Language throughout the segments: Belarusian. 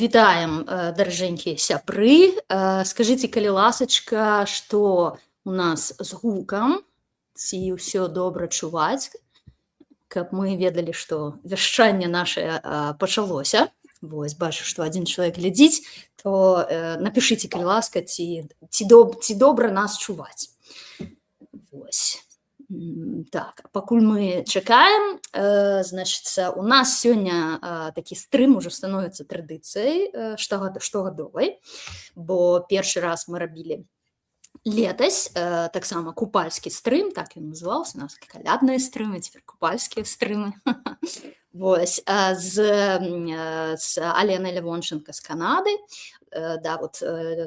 Вітаем, даражэнькія сябры. Скажыце, калі ласачка, што у нас з гукам, ці ўсё добра чуваць, каб мы ведалі, што вяшчанне нашае пачалося. Вось, бачу, што адзін чалавек глядзіць, то напішыце, калі ласка, ці добра нас чуваць. Вось. Так, пакуль мы чакаем, значыцца, у нас сёння такі стрым ужо становіцца традыцыяй штогадовай, бо першы раз мы рабілі летась таксама купальскі стрым, так ён называўся, у нас калядныя стрымы, цяпер купальскія стрымы. Вось, з Аленай Лявонченка з Канады. Да, вот,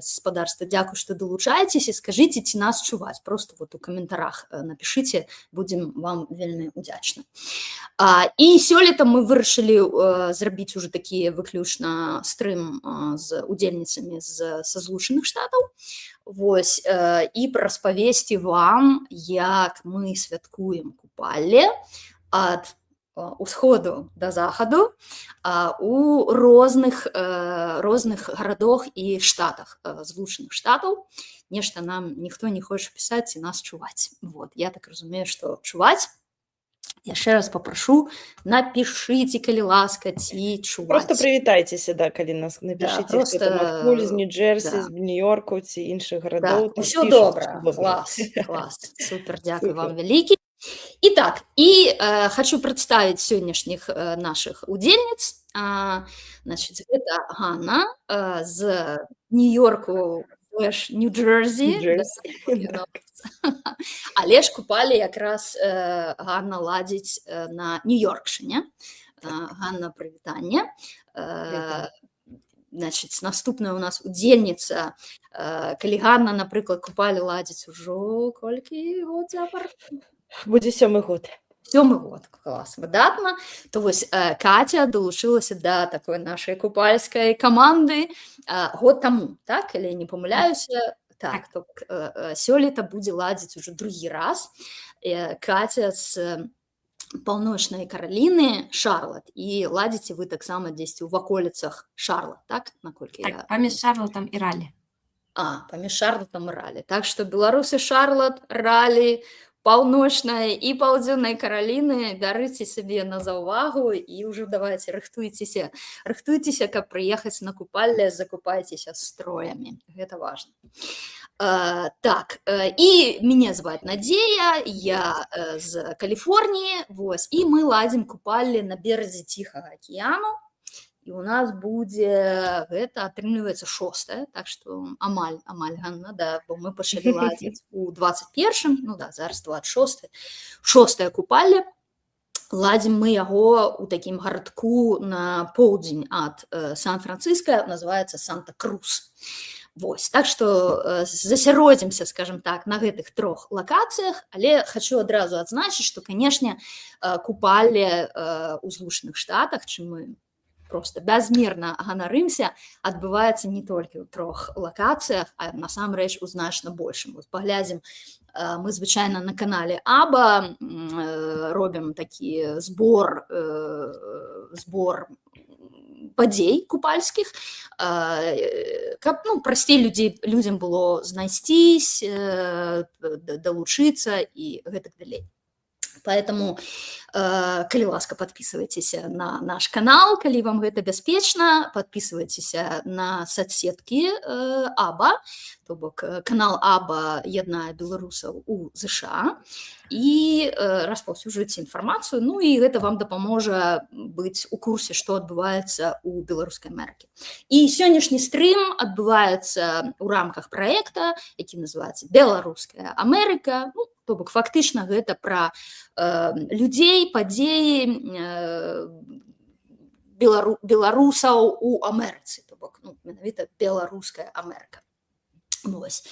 спадарства, дзякуй, што далучаецеся, скажыце, ці нас чуваць. Просто вот у каментарах напішыце, будзем вам вельмі удзячны. І сёлета мы вырашылі зрабіць ужо такі выключна стрым з удзельніцамі са Злучаных Штатаў. Вось, і распавесці вам, як мы святкуем купалле ад усходу да захаду у розных гарадах і штатах Злучаных Штатаў. Нешта нам ніхто не хоча пісаць і нас чуваць. Вот, я так разумею, што чуваць. Яшчэ раз папрашу, напішыце, калі ласка, ці чуваць. Просто прывітайцеся, да, калі нас напішыце, просто... хто там адкуль, з Нью-Джерсі, з Нью-Йорку ці іншых гарадоў. Да, усё добра, клас, супер, дзякуй вам вялікі. Итак, хочу представить сегодняшних наших удельниц. Значит, это Ганна з Нью-Йорку, Нью-Джерсі. Але ж купалі якраз Ганна ладзіць на Нью-Йоркшыне. Ганна, прывітанне. Значит, наступная у нас удзельніца. Калі Ганна, напрыклад, купалі ладзіць ужо колькі год запар? Будзе 7-й год. 7-й год, клас, выдатна. То вось Катя далучылася да такой нашай купальскай каманды год таму, так? Калі не памыляюся, так, то сёлета будзе ладзіць ужо другі раз. Катя з Паўночнай Караліны, Шарлат, і ладзіце вы таксама дзесьці ў ваколіцах Шарлат, так? Наколькі так, паміж Шарлатам і Ралі. Паміж Шарлатам і Ралі. Так што беларусы Шарлат, Ралі, Паўночная і Паўдзённая Караліны, бярыце сабе на заўвагу і ўжо давайце, рыхтуйцеся, каб прыехаць на купалле, закупайцеся строямі. Гэта важна. Так, і мяне зваць Надзея, я з Каліфорніі, вось, і мы ладзім купалле на беразе Ціхага акіяну. І у нас будзе, гэта атрымліваецца 6-е, так што амаль, Ганна, да, бо мы пачалі ладзіць у 21-м, ну да, зараз 26-е, 6-е купалле. Ладзім мы яго ў такім гарадку на поўдзень ад Сан-Францыска, называецца Санта-Крус. Вось, так што засяродзімся, скажем так, на гэтых 3 лакацыях, але хочу адразу адзначыць, што, канешне, купалле ў Злучаных Штатах, чым мы просто бязмерна ганарымся, адбываецца не толькі ў 3 лакацыях, а насамрэч у значна большым. Вот паглядзім, мы звычайна на канале Аба робім такі збор падзей купальскіх, каб, прасцей людзям было знайсцісь, далучыцца і гэтак далей. Поэтому, калі ласка, подписывайтесь на наш канал, калі вам гэта бяспечна, подписывайтесь на соцсеткі Аба, то бок канал Аба яднае беларусаў у ЗША, і распаўсюджваеце інфармацыю, ну і гэта вам дапаможа быць у курсе, што адбываецца ў Беларускай Амерыкі. І сённяшні стрым адбываецца ў рамках праекта, які называецца «Беларуская Амерыка». То бок фактычна гэта пра людзей, падзеі беларусаў у Амерыцы, то бок менавіта беларуская Амерыка. Вось.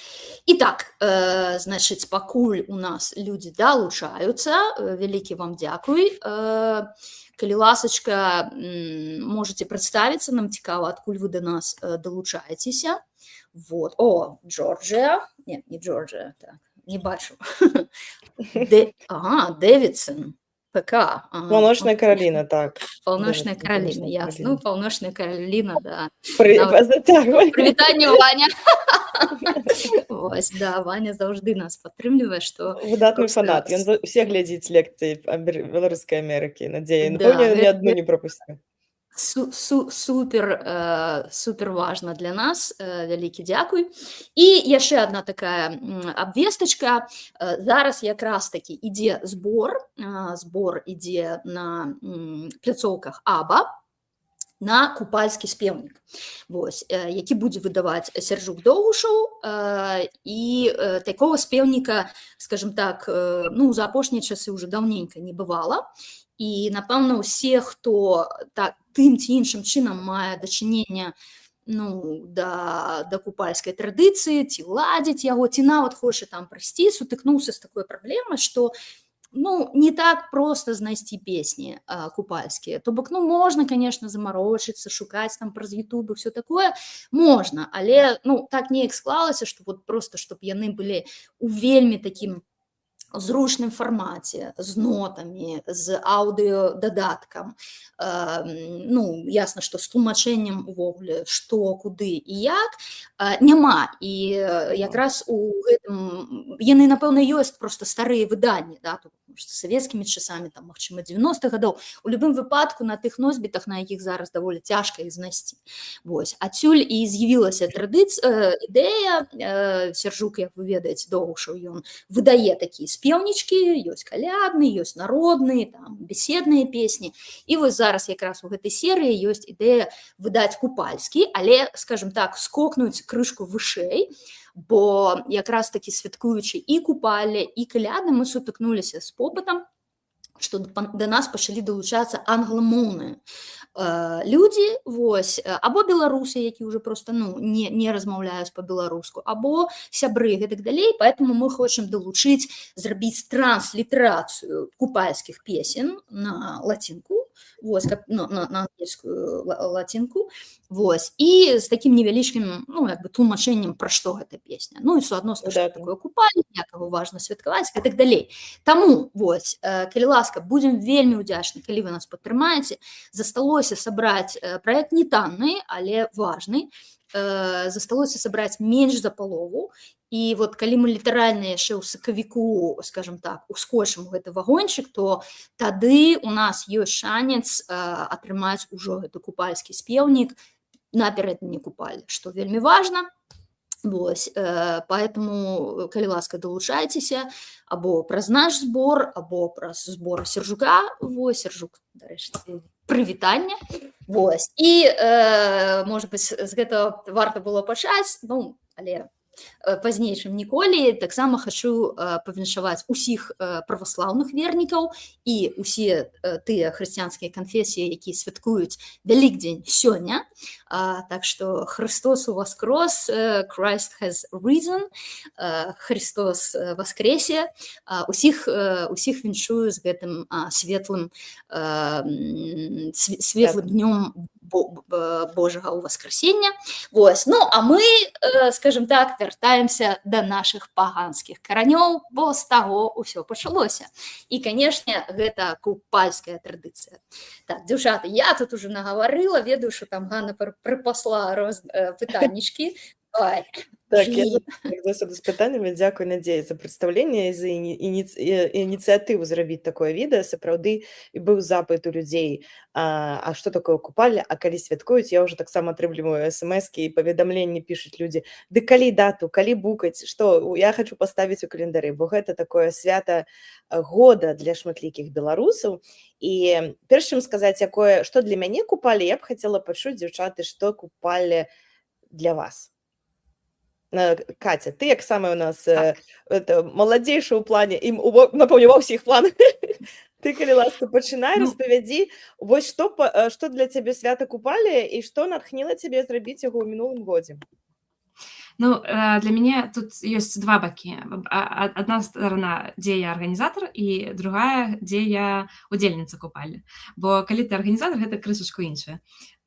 І так, значыць, пакуль у нас людзі далучаюцца, вялікі вам дзякуй. Калі ласачка, можаце прадставіцца, нам цікава, адкуль вы да нас далучаецеся. Вот. О, Джорджія. Не Джорджія, так. Не бачу. Дэвідсон. ПК. Паўночная Караліна, так. Паўночная Давайте, Караліна, Паўночная ясна. Ну, Караліна. Паўночная Караліна, да. Пры- Зацягвай. Прывітанне, Ваня. Вось, да, Ваня заўжды нас падтрымлівае, што Выдатны проста фанат. Ён усе глядзіць лекцыі беларускай Амерыкі. Надзея, Да, напэўне, ні гэта- адну не пропусціў. супер важна для нас, вялікі дзякуй. І яшчэ адна такая абвестачка. Зараз якраз такі ідзе збор ідзе на пляцоўках АБА на купальскі спеўнік, вось, які будзе выдаваць Сяржук Доўгушаў, і такого спеўніка, скажем так, ну, за апошнія часы ўжо даўненька не бывала. І, напэўна, усе, хто тым ці іншым чынам мае дачыненне, ну, да купальскай традыцыі, ці ладзіць яго, ці нават хоча там прыйсці, сутыкнуўся з такой праблемай, што, ну, не так проста знайсці песні купальскія. То бок, ну, можна, конечно, замарочыцца, шукаць там праз YouTube і ўсё такое, можна, але, ну, так неяк склалася, што вот просто, чтоб яны былі у вельмі такім зручным фармаце, з нотамі, з аўдыёдадаткам, ну, ясна, што з тлумачэннем увогуле, што, куды і як, няма. І якраз у гэтым, яны, напэўна, ёсць проста старыя выданні, да, тут, савецкімі часамі, там, магчыма, 90-х гадоў. У любым выпадку на тых носьбітах, на якіх зараз даволі цяжка іх знайсці. Вось, адсюль і з'явілася ідэя, Сяржук, як вы ведаеце, Доўгушаў, ён выдае такія спеўнічкі, ёсць калядны, ёсць народны, там, беседныя песні. І вось зараз якраз у гэтай серыі ёсць ідэя выдаць купальскі, але, скажем так, скокнуць крышку вышэй, бо якраз такі святкуючы і купалле, і каляды мы сутыкнуліся з попытам, што да нас пачалі далучацца англамоўныя людзі, вось, або беларусы, які ўжо проста, ну, не размаўляюць па-беларуску, або сябры, гэтак далей, поэтому мы хочам далучыць, зрабіць транслітарацыю купальскіх песен на лацінку, вось, на ангельскую лацінку, вось, і з такім невялічкім, ну, як бы тлумачэннем, пра што гэта песня. Ну, і суадносна, што такое купальне, як яго важна святкаваць, гэтак далей. Таму, вось, калі ласка, будзем вельмі ўдзячны, калі вы нас падтрымаеце. Засталося сабраць праект не танны, але важны. Засталося сабраць менш за палову. І вот калі мы літаральна яшчэ ў сакавіку, скажем так, ускочым гэты вагончык, то тады у нас ёсць шанец атрымаць ужо гэты купальскі спеўнік напярэдадні купалі, што вельмі важна. Вось, поэтому, калі ласка, далучайцеся або праз наш збор, або праз збор Сяржука. Вось, Сяржук, дарэчы, прывітанне. Вось. І, можа быць, з гэтага варта было пачаць, ну, але пазней, чым ніколі. Таксама хачу павіншаваць усіх праваслаўных вернікаў і усе тыя хрысціянскія канфесіі, якія святкуюць Вялікдзень сёння. Так што Христос уваскрос, Christ has risen, Христос воскресе. Усіх віншую з гэтым светлым днём Божага ўваскрасення. Вось. Ну, а мы, скажем так, вяртаемся да нашых паганскіх каранёў, бо з таго ўсё пачалося. І, канешне, гэта купальская традыцыя. Так, дзяўчаты, я тут уже нагаварыла, ведаю, што там Ганна прыпасла пытаннічкі. Давай. Так, я з пытаннямі. Дзякуй, Надзея, за прадстаўленне і за ініцыятыву зрабіць такое відэа. Сапраўды быў запыт у людзей, а што такое купальня, а калі святкуюць, я ўжо таксама атрымліваю смс-кі і паведамленні пішуць людзі. Ды калі дату, калі букаць, што я хачу паставіць у календары, бо гэта такое свята года для шматлікіх беларусаў. І перш чым сказаць, што для мяне купалі, я б хацела пачуць, дзяўчаты, што купалі для вас. Катя, ты як самая у нас маладзейшая ў плане, і, напэўне, ва ўсіх планах. Ты, калі ласка, пачынай, распавядзі, вось што для цябе свята купалі і што натхніла цябе зрабіць яго ў мінулым годзе? Ну, для мяне тут ёсць два бакі. Адна сторона, дзе я арганізатар, і другая, дзе я удзельніца купальні. Бо калі ты арганізатар, гэта крышачку іншае.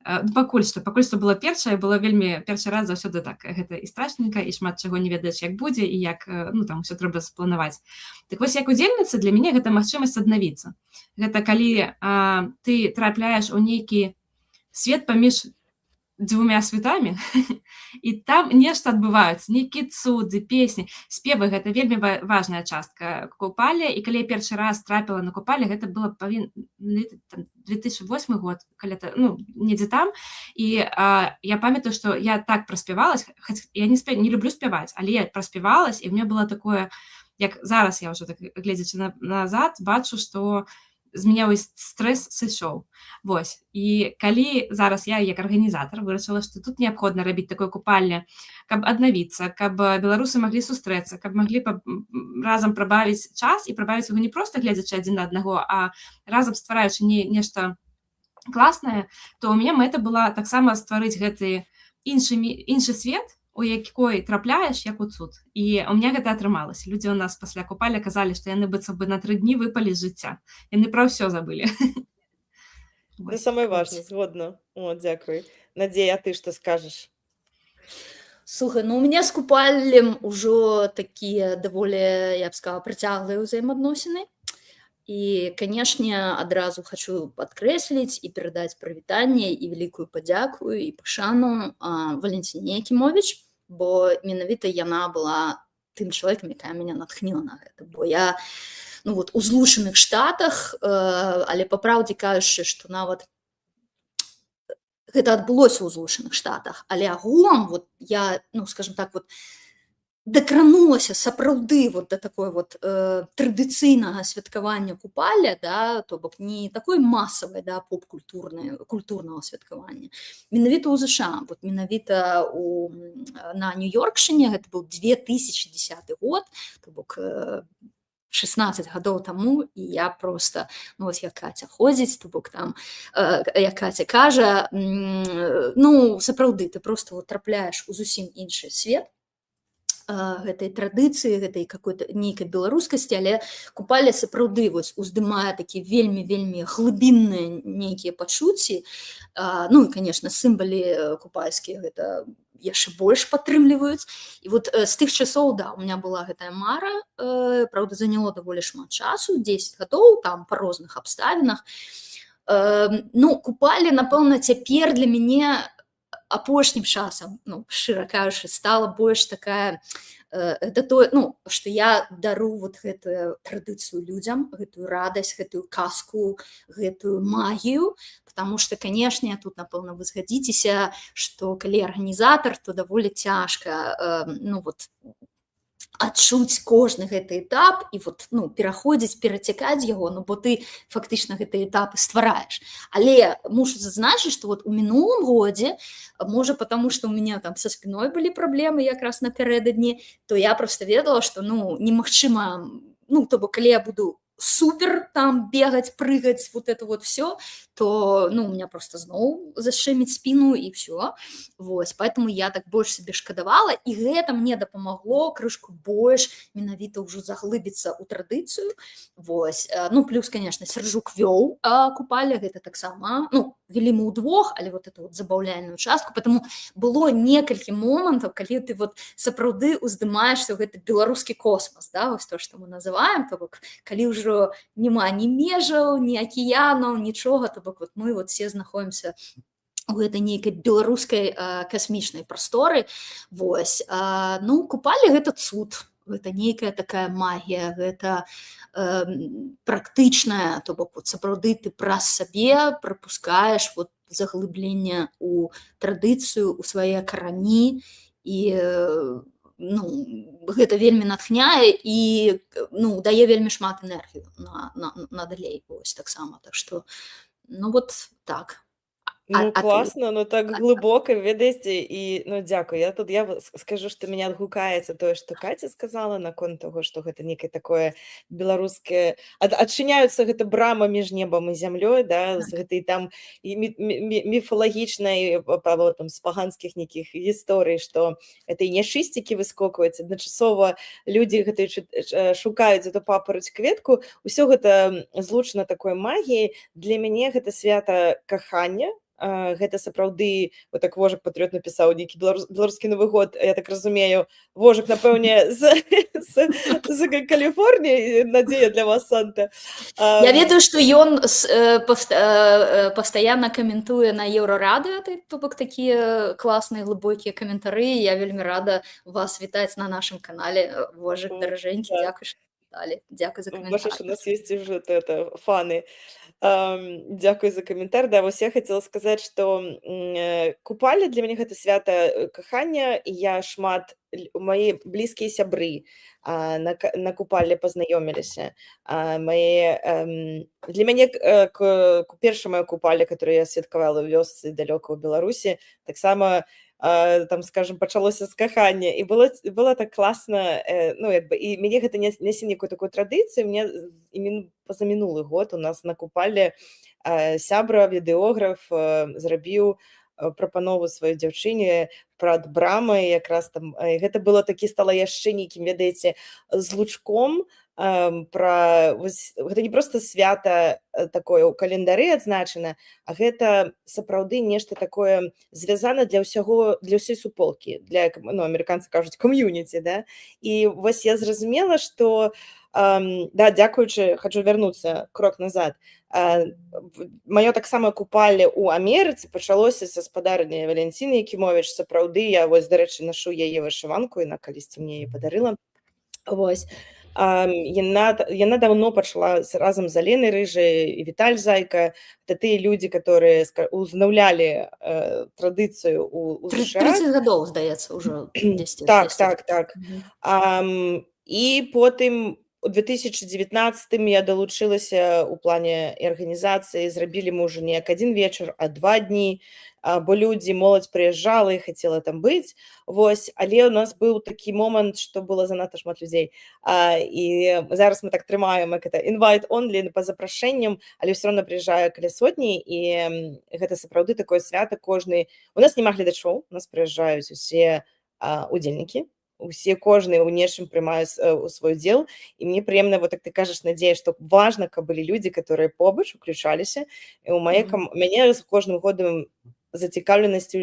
пакуль што было першае, было вельмі першы раз заўсёды так, гэта і страшненька, і шмат чаго не ведаеш, як будзе, і як, ну, там усё трэба спланаваць. Так вось, як удзельніца, для мяне гэта магчымасць аднавіцца. Гэта калі ты трапляеш у нейкі свет паміж дзвюмя светамі, і там нешта адбываецца, нейкія цуды, песні, спевы — гэта вельмі важная частка купалі. І калі я першы раз трапіла на купалі, гэта было 2008 год, калі ну, недзе там. І я памятаю, што я так праспявалась, я не люблю спяваць, але я праспявалась, і ў мяне было такое, як зараз я ўжо так гледзячы назад, бачу, што з мяне вось стрэс сышоў. Вось. І калі зараз я, як арганізатар, вырашыла, што тут неабходна рабіць такое купальне, каб аднавіцца, каб беларусы маглі сустрэцца, каб маглі разам прабавіць час і прабавіць яго не проста гледзячы адзін на аднаго, а разам ствараючы нешта класнае, то ў мяне мэта была таксама стварыць гэты іншы свет, у якой трапляеш, як у цуд. І у меня гэта атрымалася. Людзі ў нас пасля купалі казалі, што яны быццам бы на 3 дні выпалі з жыцця. Яны пра ўсё забылі. Это самое важное, згодна. О, дзякуй. Надзея, а ты што скажаш? Слухай, ну у меня з купаллем ужо такія даволі, я б сказала, працяглыя ўзаемаадносіны. І, канешне, адразу хочу падкрэсліць і перадаць прывітанне і вялікую падзяку і пашану Валентине Якімовіч, бо менавіта яна была тым чалавекам, якая мяне натхніла на гэта. Бо я ну, вот, у Злучаных Штатах, але па праўдзе кажучы, што нават гэта адбылося ў Злучаных Штатах, але агулам вот, я, ну, скажем так, вот, дакранулася сапраўды вот да такой вот традыцыйнага святкавання купаля, да, то бок не такой масавай, да, поп-культурнага святкавання. Менавіта ў ЗША, вот менавіта на Нью-Йоркшыне, гэта быў 2010 год, то бок 16 гадоў таму, і я просто, ну, ось як Каця ходзіць, то бок там, як Каця кажа, ну, сапраўды, ты просто вот трапляеш у зусім іншы свет, гэтай традыцыі, гэтай какой-то нейкай беларускасці, але купаля сапраўды вось уздымае такі вельмі глыбінныя нейкія пачуцці. Ну і, конечно, сімвалы купальскія гэта яшчэ больш падтрымліваюць. І вот з тых часоў, да, у меня была гэтая мара, правда, заняло даволі шмат часу, 10 гадоў, там па розных абставінах. Ну, купалі, напэўна, цяпер для мяне апошнім часам, ну, шчыра кажучы, стала больш такая, это то, ну, што я дару вот гэтую традыцыю людзям, гэтую радасць, гэтую казку, гэтую магію, потому што, канешне, тут, напэўна, вы згадзіцеся, што калі арганізатар, то даволі цяжка, ну, вот, адчуць кожны гэты этап і вот, ну, пераходзіць, перацякаць яго, ну, бо ты фактычна гэты этапы ствараеш. Але мушу зазначыць, што вот у мінулым годзе, можа, потому што у меня там са спіной былі праблемы якраз напярэдадні, то я просто ведала, што, ну, немагчыма, ну, то бок, калі я буду супер там бегать, прыгать, вот это вот все, то, ну, у меня просто зноў зашэміць спину и все. Вот, поэтому я так больше себе шкадавала, и гэта мне дапамагло крышку больш менавіта ўжо заглыбіцца ў традыцыю. Вот. Ну, плюс, конечно, Сяржук вёў купаля, гэта таксама, ну, вели мы удвох, але вот эту вот забаўляльную частку, потому было некалькі момантаў, калі ты вот сапраўды уздымаешься ў гэты беларускі космос, да, вось то, што мы называем, то бок, калі ўжо няма ні межаў, ні акіянаў, нічога, то бок вот мы вот все знаходзімся у гэтай нейкай беларускай касмічнай прасторы. Вось. Ну, купалі гэта цуд, гэта нейкая такая магія, гэта практычная, то бок вот сапраўды ты праз сабе прапускаеш вот заглыбленне у традыцыю, у свае карані, і ну, гэта вельмі натхняе і, ну, дае вельмі шмат энергію на далей, вось таксама. Так што, ну, вот так. Ну, класна, ну так глыбока, ведаеце, і, ну, дзякуй. Я скажу, што мяне адгукаецца тое, што Каця сказала наконт таго, што гэта некае такое беларускае, адчыняюцца гэта брама між небам і зямлёй, да, з гэтай там міфалагічнай, там, з паганскіх нейкіх гісторый, што гэта і няшысцікі выскокваюць, адначасова людзі гэтай шукаюць эту папараць кветку, усё гэта злучана такой магіяй. Для мяне гэта свята кахання, гэта сапраўды вот так Вожык Патрыёт напісаў нейкі беларускі Новы год, я так разумею, Вожык, напэўне, з Каліфорніі, Надзея для вас, Санта. Я ведаю, што ён пастаянна каментуе на Еўрарадыё, то бок такія класныя глыбокія каментары. Я вельмі рада вас вітаць на нашым канале. Вожык, даражэнькі, дзякуй, што віталі. Дзякуй за каментар. Бачыш, у нас есть уже фаны. Дзякуй за каментар. Да, вось я хацела сказаць, што купалі для мяне гэта свята кахання, і я шмат мае блізкія сябры на купалле пазнаёміліся. Для мяне першая моя купалля, которую я святкавала ў вёсцы далёка ў Беларусі, таксама там, скажем, пачалося з кахання, і было так класна, ну, як бы, і мяне гэта нясе некую такую традыцыю. Мне пазамінулы год у нас на купалле сябра, відэограф, зрабіў прапанову сваёй дзяўчыне прад брамай, якраз там, гэта было такі, стала яшчэ нейкім, ведаеце, з лучком, гэта не проста свята такое ў календары адзначана, а гэта сапраўды нешта такое звязана для ўсёй суполкі, для, ну, амерыканцы кажуць, кам'юніці, да? І вось я зразумела, што, да, дзякуючы, хачу вярнуцца крок назад, маё таксама купалле ў Амерыцы пачалося са спадарні Валянціны Якімовіч. Сапраўды, я вось, дарэчы, нашу яе вышыванку, яна калісьці мне яе падарыла. Вось. Яна даўно пачала разам з Аленай Рыжай і Віталь Зайка. Это тыя людзі, которые узнаўлялі традыцыю ў США. 30 гадоў, здаецца, ўжо 10. Так. І потым у 2019 я далучылася ў плане арганізацыі. Зрабілі мы ўжо не як адзін вечар, а 2 дні, бо людзі, моладзь прыязджала і хацела там быць. Вось, але у нас быў такі момант, што было занадта шмат людзей. І зараз мы так трымаем, як это, invite only, па запрашэнням, але ўсё роўна прыязджае каля сотні, і гэта сапраўды такое свята кожны. У нас няма гледачоў, у нас прыязджаюць усе удзельнікі, кожны ў нечым прымаюць свой удзел, і мне прыемна, вот так ты кажаш, Надзея, што важна, каб былі людзі, которые побач уключаліся, і ў мяне з кожным годам зацікаўленасцю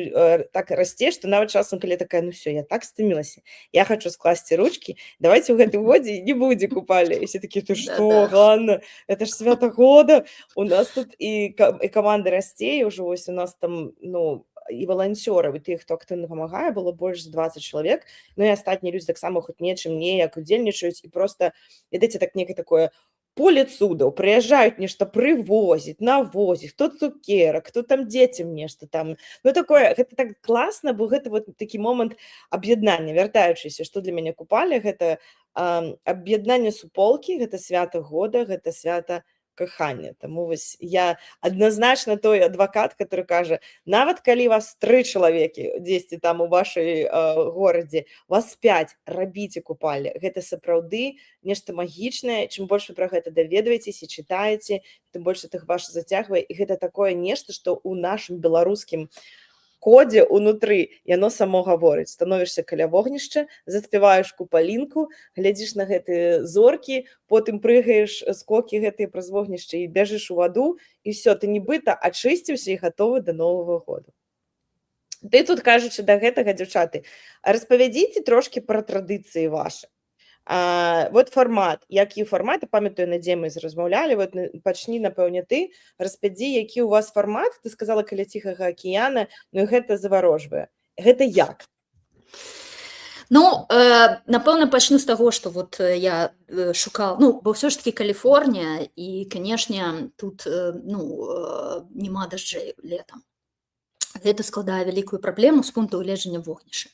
так расце, што нават часам, калі такая, ну все, я так стамілася, я хочу скласці ручкі, давайте ў гэтым годзе не будзе купалі. І все такі, ты што, Ганна, это ж свята года, у нас тут і каманда расце, і ўжо вось у нас там, ну, і валанцёраў, і тых, хто актыўна памагае, было больш за 20 чалавек, ну і астатнія людзі таксама хоць нечым неяк удзельнічаюць, і проста, ведаеце, так некае такое поле цудаў, прыязджаюць нешта прывозіць, навозіць, хто цукерак, хто там дзецям нешта там. Ну такое, гэта так класна, бо гэта вот такі момант аб'яднання, вяртаючыся, што для мяне купалі, гэта аб'яднанне суполкі, гэта свята года, гэта свята кахання. Таму вось я адназначна той адвакат, который кажа, нават калі вас 3 чалавекі дзесьці там у вашай горадзе, вас 5, рабіце купалі. Гэта сапраўды нешта магічнае. Чым больш вы пра гэта даведваецеся, чытаеце, тым больш тых вас зацягвае. І гэта такое нешта, што ў нашым беларускім кодзе унутры яно само гаворыць. Становішся каля вогнішча, заспяваеш купалінку, глядзіш на гэтыя зоркі, потым прыгаеш скокі гэтыя праз вогнішча і бяжыш у ваду, і все, ты нібыта ачысціўся і гатовы да Новага года. Ты тут, кажучы да гэтага, дзяўчаты, распавядзіце трошкі пра традыцыі вашы. Вот фармат, які фармат, я памятаю, на дзе мы размаўлялі, вот пачні, напэўне, ты, распавядзі, які ў вас фармат, ты сказала каля Ціхага акіяна, ну і гэта заварожвае. Гэта як? Ну, напэўна, пачну з таго, што вот я шукала, ну, бо ўсё ж такі Каліфорнія, і, канешне, тут, ну, няма дажджэй летам. Гэта складае вялікую праблему з пункту гледжання вогнішча.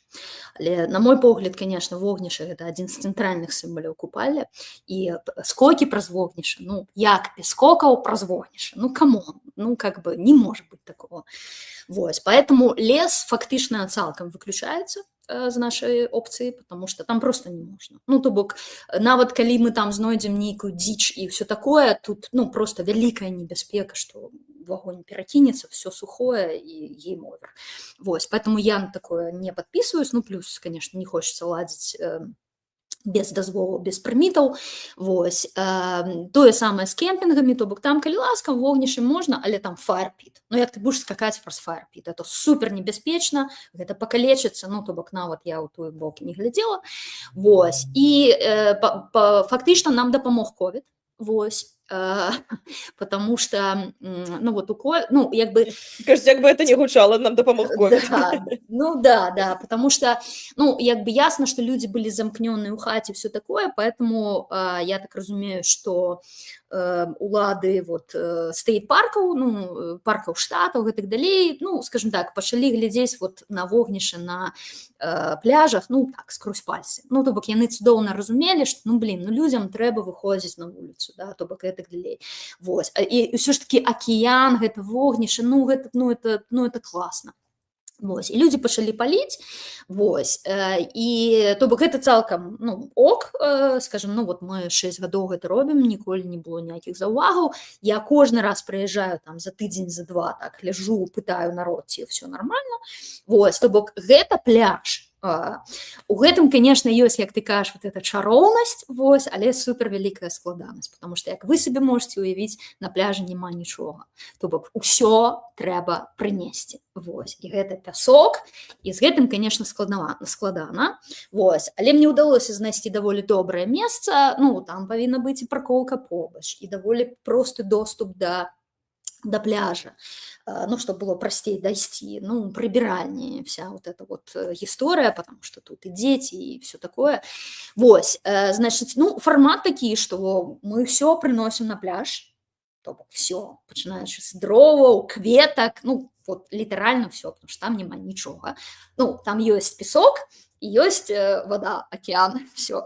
Але, на мой погляд, конечно, вогнішча – гэта адзін з цэнтральных сімваляў купалля. І скокі праз вогнішча, ну, як без скокаў праз вогнішча? Ну, камон, ну, как бы не может быть такого. Вот, поэтому лес фактично цалкам выключаецца з нашай опцыі, потому что там просто не можна. Ну, то бок, нават калі мы там знойдзем нейкую дзіч і ўсё такое, тут, ну, просто вялікая небяспека, што в огонь перекинется, все сухое и гейм-овер. Вот, поэтому я на такое не подписываюсь. Ну, плюс, конечно, не хочется ладить без дазволу, без прымітаў. Вось. Тое самае з кемпінгамі, то бок там, калі ласка, вогнішча можна, але там фаерпіт. Ну, як ты будзеш скакаць праз фаерпіт? Это супер небяспечна, гэта пакалечыцца, ну, то бок нават я ў той бок не глядзела. Вось. І фактычна нам дапамог ковід. Вось. Потому что, ну, вот ну, як бы... Кажется, як бы это не гучало, нам допомог ковід. Да, ну, да, потому что, ну, як бы ясно, что люди были замкненные у хате, все такое, поэтому я так разумею, что улады вот стейт-паркаў, ну, паркаў штатаў и так далей, ну, скажем так, пачалі глядзець вот на вогнішча на пляжах, ну, так, скрозь пальцы. Ну, то бок яны цудоўна разумелі, што, ну, блин, ну, людям трэба выходзіць на вуліцу, да, то бок и так далей. Вось. І ўсё ж таки акіян, гэта вогнішча, ну, это класна. Вось. І людзі пачалі паліць, вось, і то бок гэта цалкам, ну, ок, скажем, ну, вот мы 6 гадоў гэта робім, ніколі не было ніякіх заўвагаў, я кожны раз прыязджаю там за тыдзень, за 2, так, ляжу, пытаю народ, ці ўсё нармальна, вось, то бок гэта пляж. У гэтым, конечно, ёсць, як ты кажаш, вот эта чароўнасць, вось, але супер вялікая складанасць, потому што як вы сабе можете уявіць, на пляжы няма нічога, то бок усё трэба прынесці, вось, і гэта пясок, і з гэтым, конечно, складана, вось, але мне ўдалося знайсці даволі добрае месца, ну, там павінна быць і паркоўка побач, і даволі просты доступ до пляжа, ну, чтобы было простей дойти, ну, прибиральнее вся вот эта вот история, потому что тут и дети, и все такое. Вось, значит, ну, формат такие, что мы все приносим на пляж, то все, начинаючи с дровов, кветок, ну, вот литерально все, потому что там нема ничего. Ну, там есть песок, и есть вода, океан, все.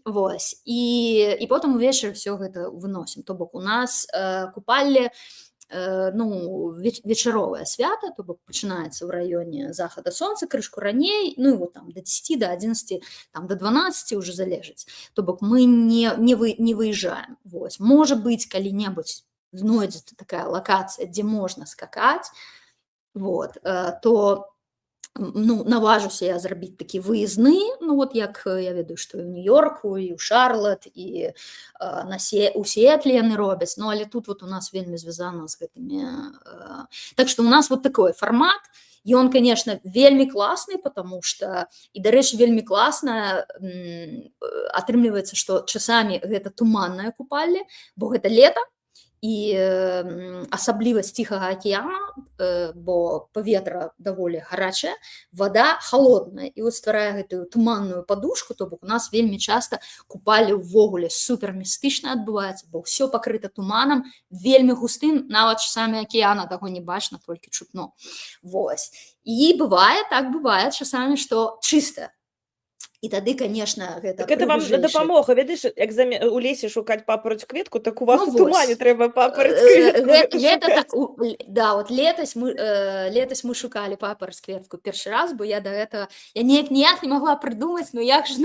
Вось. И потом увечері все это выносим. То бок у нас купальні, ну, вечаровае свята, то бок пачынаецца ў раёне захада сонца, крышку раней, ну, і вот там до 10, до 11, там до 12 уже залежыць. То бок мы не выезжаем. Вось. Можа быць, калі-небудзь знойдзецца такая лакацыя, дзе можна скакаць, вот, то ну, наважуся я зрабіць такі выездны, ну, вот як я ведаю, што і ў Нью-Йорку, і ў Шарлот, і у Сіэтле яны робяць, ну, але тут вот у нас вельмі звязана з гэтымі... Так што у нас вот такой фармат, і он, конечно, вельмі класны, потому что, і, дарэчы, вельмі класна атрымліваецца, што часамі гэта туманная купальня, бо гэта лета, і асаблівасць ціхага акіяна, бо паветра даволі гарачае, вода холодная, і от стварае гэтую туманную падушку, то бок у нас вельмі часта купалі ўвогуле супер містычна адбываецца, бо ўсё пакрыта туманам, вельмі густым, нават часамі акіяна таго не бачна, толькі чутно. Вось. І бывае часамі, што чыстая. І тады, конечно, гэта... Так это вам дапамога, ведаеш, як у лесе шукаць папараць кветку, так у вас у тумане трэба папараць кветку. Да, вот летась мы шукалі папараць кветку першы раз, бо я да гэта... Я ніяк не магла прыдумаць, ну як ж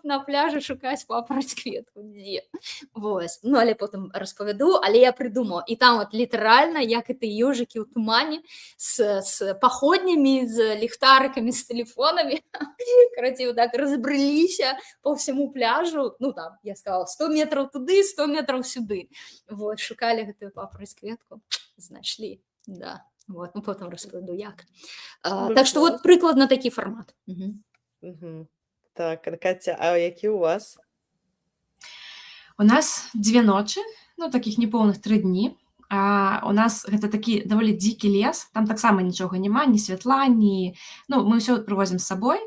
на пляжы шукаць папараць кветку, дзе? Вось. Ну, але потым распавяду, але я прыдумала. І там вот літаральна, як это ёжыкі ў тумане, з паходнямі, з ліхтарыкамі, з тэлефонамі. Короче, вот так разбрыліся по всему пляжу. Ну, там, я сказала, 100 метров туды, 100 метров сюды. Вот, шукалі гэтую папараць кветку. Знайшлі, да. Вот, ну, потым распавяду, як. Так што вот прыкладна такі фармат. Так, Катя, а які у вас? У нас 2 ночы, ну, такіх непоўных 3 дні. У нас гэта такі даволі дзікі лес, там таксама нічога няма, ні святла, ні... Ну, мы ўсё прывозім з сабой.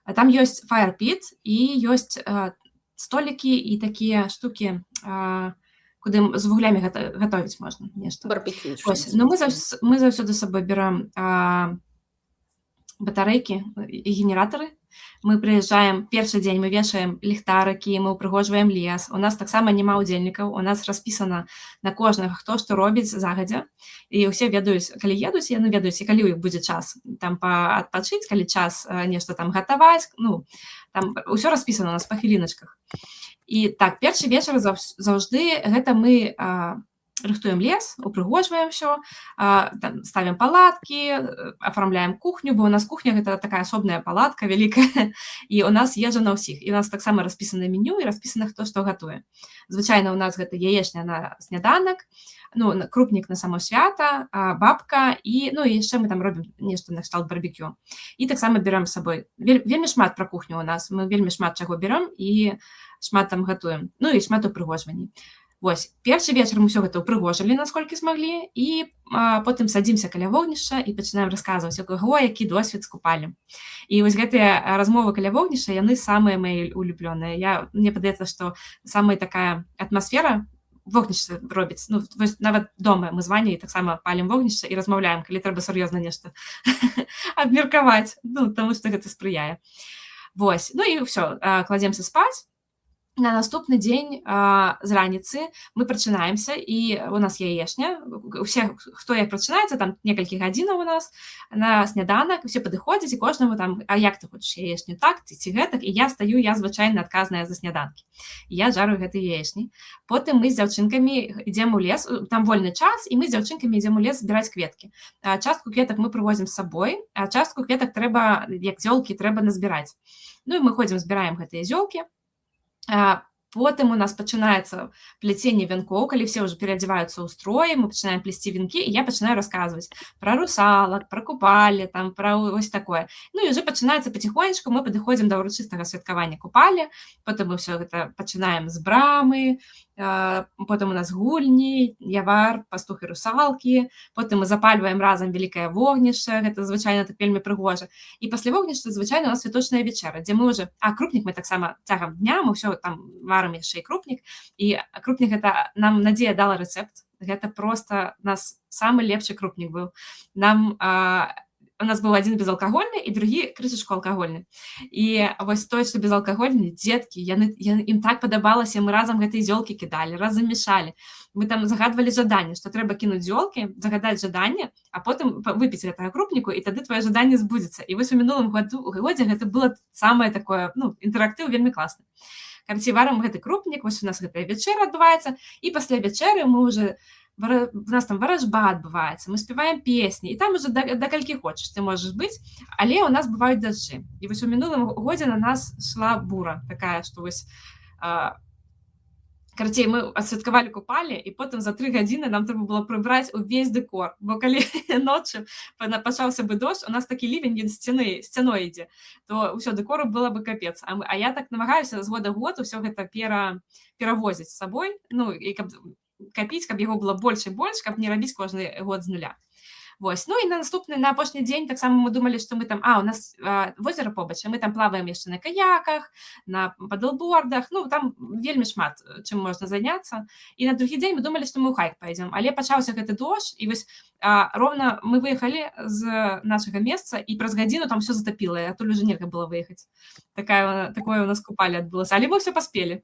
Там ёсць фаерпіт і ёсць столікі і такія штукі, куды з вуглямі гатовіць можна нешта. Барбекю. Ну, мы заўсёды з сабой берам батарэйкі і генератары. Мы прыязджаем, першы дзень мы вешаем ліхтарыкі, мы ўпрыгожваем лес. У нас таксама няма удзельнікаў, у нас распісана на кожнага, хто што робіць загадзя. І ўсе ведаюць, калі едуць, яны ведаюць, і калі ў іх будзе час там адпачыць, калі час нешта там гатаваць, ну, там ўсё распісана у нас па хвіліначках. І так, першы вечар заўжды гэта мы рыхтуем лес, упрыгожваем все, ставим палатки, оформляем кухню, бо у нас кухня гэта такая асобная палатка вялікая, і у нас ежа на ўсіх. І у нас таксама распісана меню і распісана, хто што гатуе. Звычайна у нас гэта яешня на сняданак, крупнік на само свята, бабка і яшчэ мы там робім нешта на кшталт барбекю. І таксама берем з сабой вельмі шмат пра кухню у нас, мы вельмі шмат чаго берем і шмат там гатуем, і шмат упрыгожванні. Вось, першы вечар мы ўсё гэта ўпрыгожылі, насколькі змаглі, і потым садзімся каля вогнішча і пачынаем расказваць, які досвед з купалем. І вось гэтыя размовы каля вогнішча, яны самыя мае улюблёныя. Мне падаецца, што самая такая атмасфера вогнішча робіць. Вось нават дома мы з Ваняй таксама палім вогнішча і размаўляем, калі трэба сур'ёзна нешта абмеркаваць, таму што гэта спрыяе. Вось, і ўсё, кладземся спаць. На наступны дзень з раніцы мы прачынаемся, і у нас яешня. Усе, хто як прачынаецца, там некалькі гадзінаў у нас на сняданак, усе падыходзяць, і кожнаму там, а як ты хочаш яешню, так, ці гэтак, і я звычайна адказная за сняданкі. І я жару гэты яешні. Потым мы з дзяўчынкамі ідзем у лес, там вольны час, і мы з дзяўчынкамі ідзем у лес збіраць кветкі. Частку кветак мы прывозім з сабой, а частку кветак трэба, як зёлкі, трэба назбіраць. І мы ходзім, збіраем гэтыя зёлкі. Потым у нас пачынаецца пляценне вянкоў, калі все ўжо пераадзяваюцца ў строі, мы пачынаем плесці вянкі, і я пачынаю расказваць пра русалак, пра купалі, там пра вось такое. І ўжо пачынаецца паціхонечку, мы падыходзім да ўрачыстага святкавання купалі, потым мы ўсё гэта пачынаем з брамы, потым у нас гульні, явар, пастух і русалкі, потым мы запальваем разам вялікае вогнішча, гэта звычайна так вельмі прыгожа. І пасля вогнішча звычайна у нас святочная вечера, дзе мы ўжо, крупнік мы таксама цягам дня, мы ўсё там варым яшчэ і крупнік, і крупнік гэта нам Надзея дала рэцэпт, гэта проста нас самы лепшы крупнік быў. У нас быў адзін безалкагольны і другі крышачку алкагольны. І вось тое, што безалкагольны, дзеткі, ім так падабалася, мы разам гэтыя зёлкі кідалі, разам мешалі. Мы там загадвалі жаданне, што трэба кінуць зёлкі, загадаць жаданне, а потым выпіць гэтага крупніку, і тады твоё жаданне збудзецца. І вось у мінулым годзе гэта было самае такое, інтэрактыў вельмі класны. Карацей, варым гэты крупнік, вось у нас гэтая вячэра адбываецца, і пасля вячэры мы ўжо у нас там варажба адбываецца, мы спяваем песні, і там уже да калькі хочаш ты можаш быць, але у нас бываюць дажджы. І вось у мінулым годзе на нас шла бура такая, што вось карацей, мы адсвяткавалі купалі, і потым за 3 гадзіны нам трэба было прыбраць увесь дэкор, бо калі ноччу пачаўся бы дождж, у нас такі лівень, ён сцяной ідзе, то ўсё, дэкору было бы капец. А я так намагаюся з года год усё гэта перавозіць з сабой, і каб капіць, каб яго было больш і больш, каб не рабіць кожны год з нуля. Вось. І на апошні дзень таксама мы думалі, што мы там, у нас возера побач, мы там плаваем яшчэ на каяках, на падлбордах, там вельмі шмат чым можна заняцца. І на другі дзень мы думалі, што мы ў хайк пойдзем, але пачаўся гэты дождж, і вось роўна мы выехалі з нашага месца, і праз гадзіну там все затапіла, і адтуль уже нельга было выехаць. Такое у нас купалі адбылося, але мы все паспелі.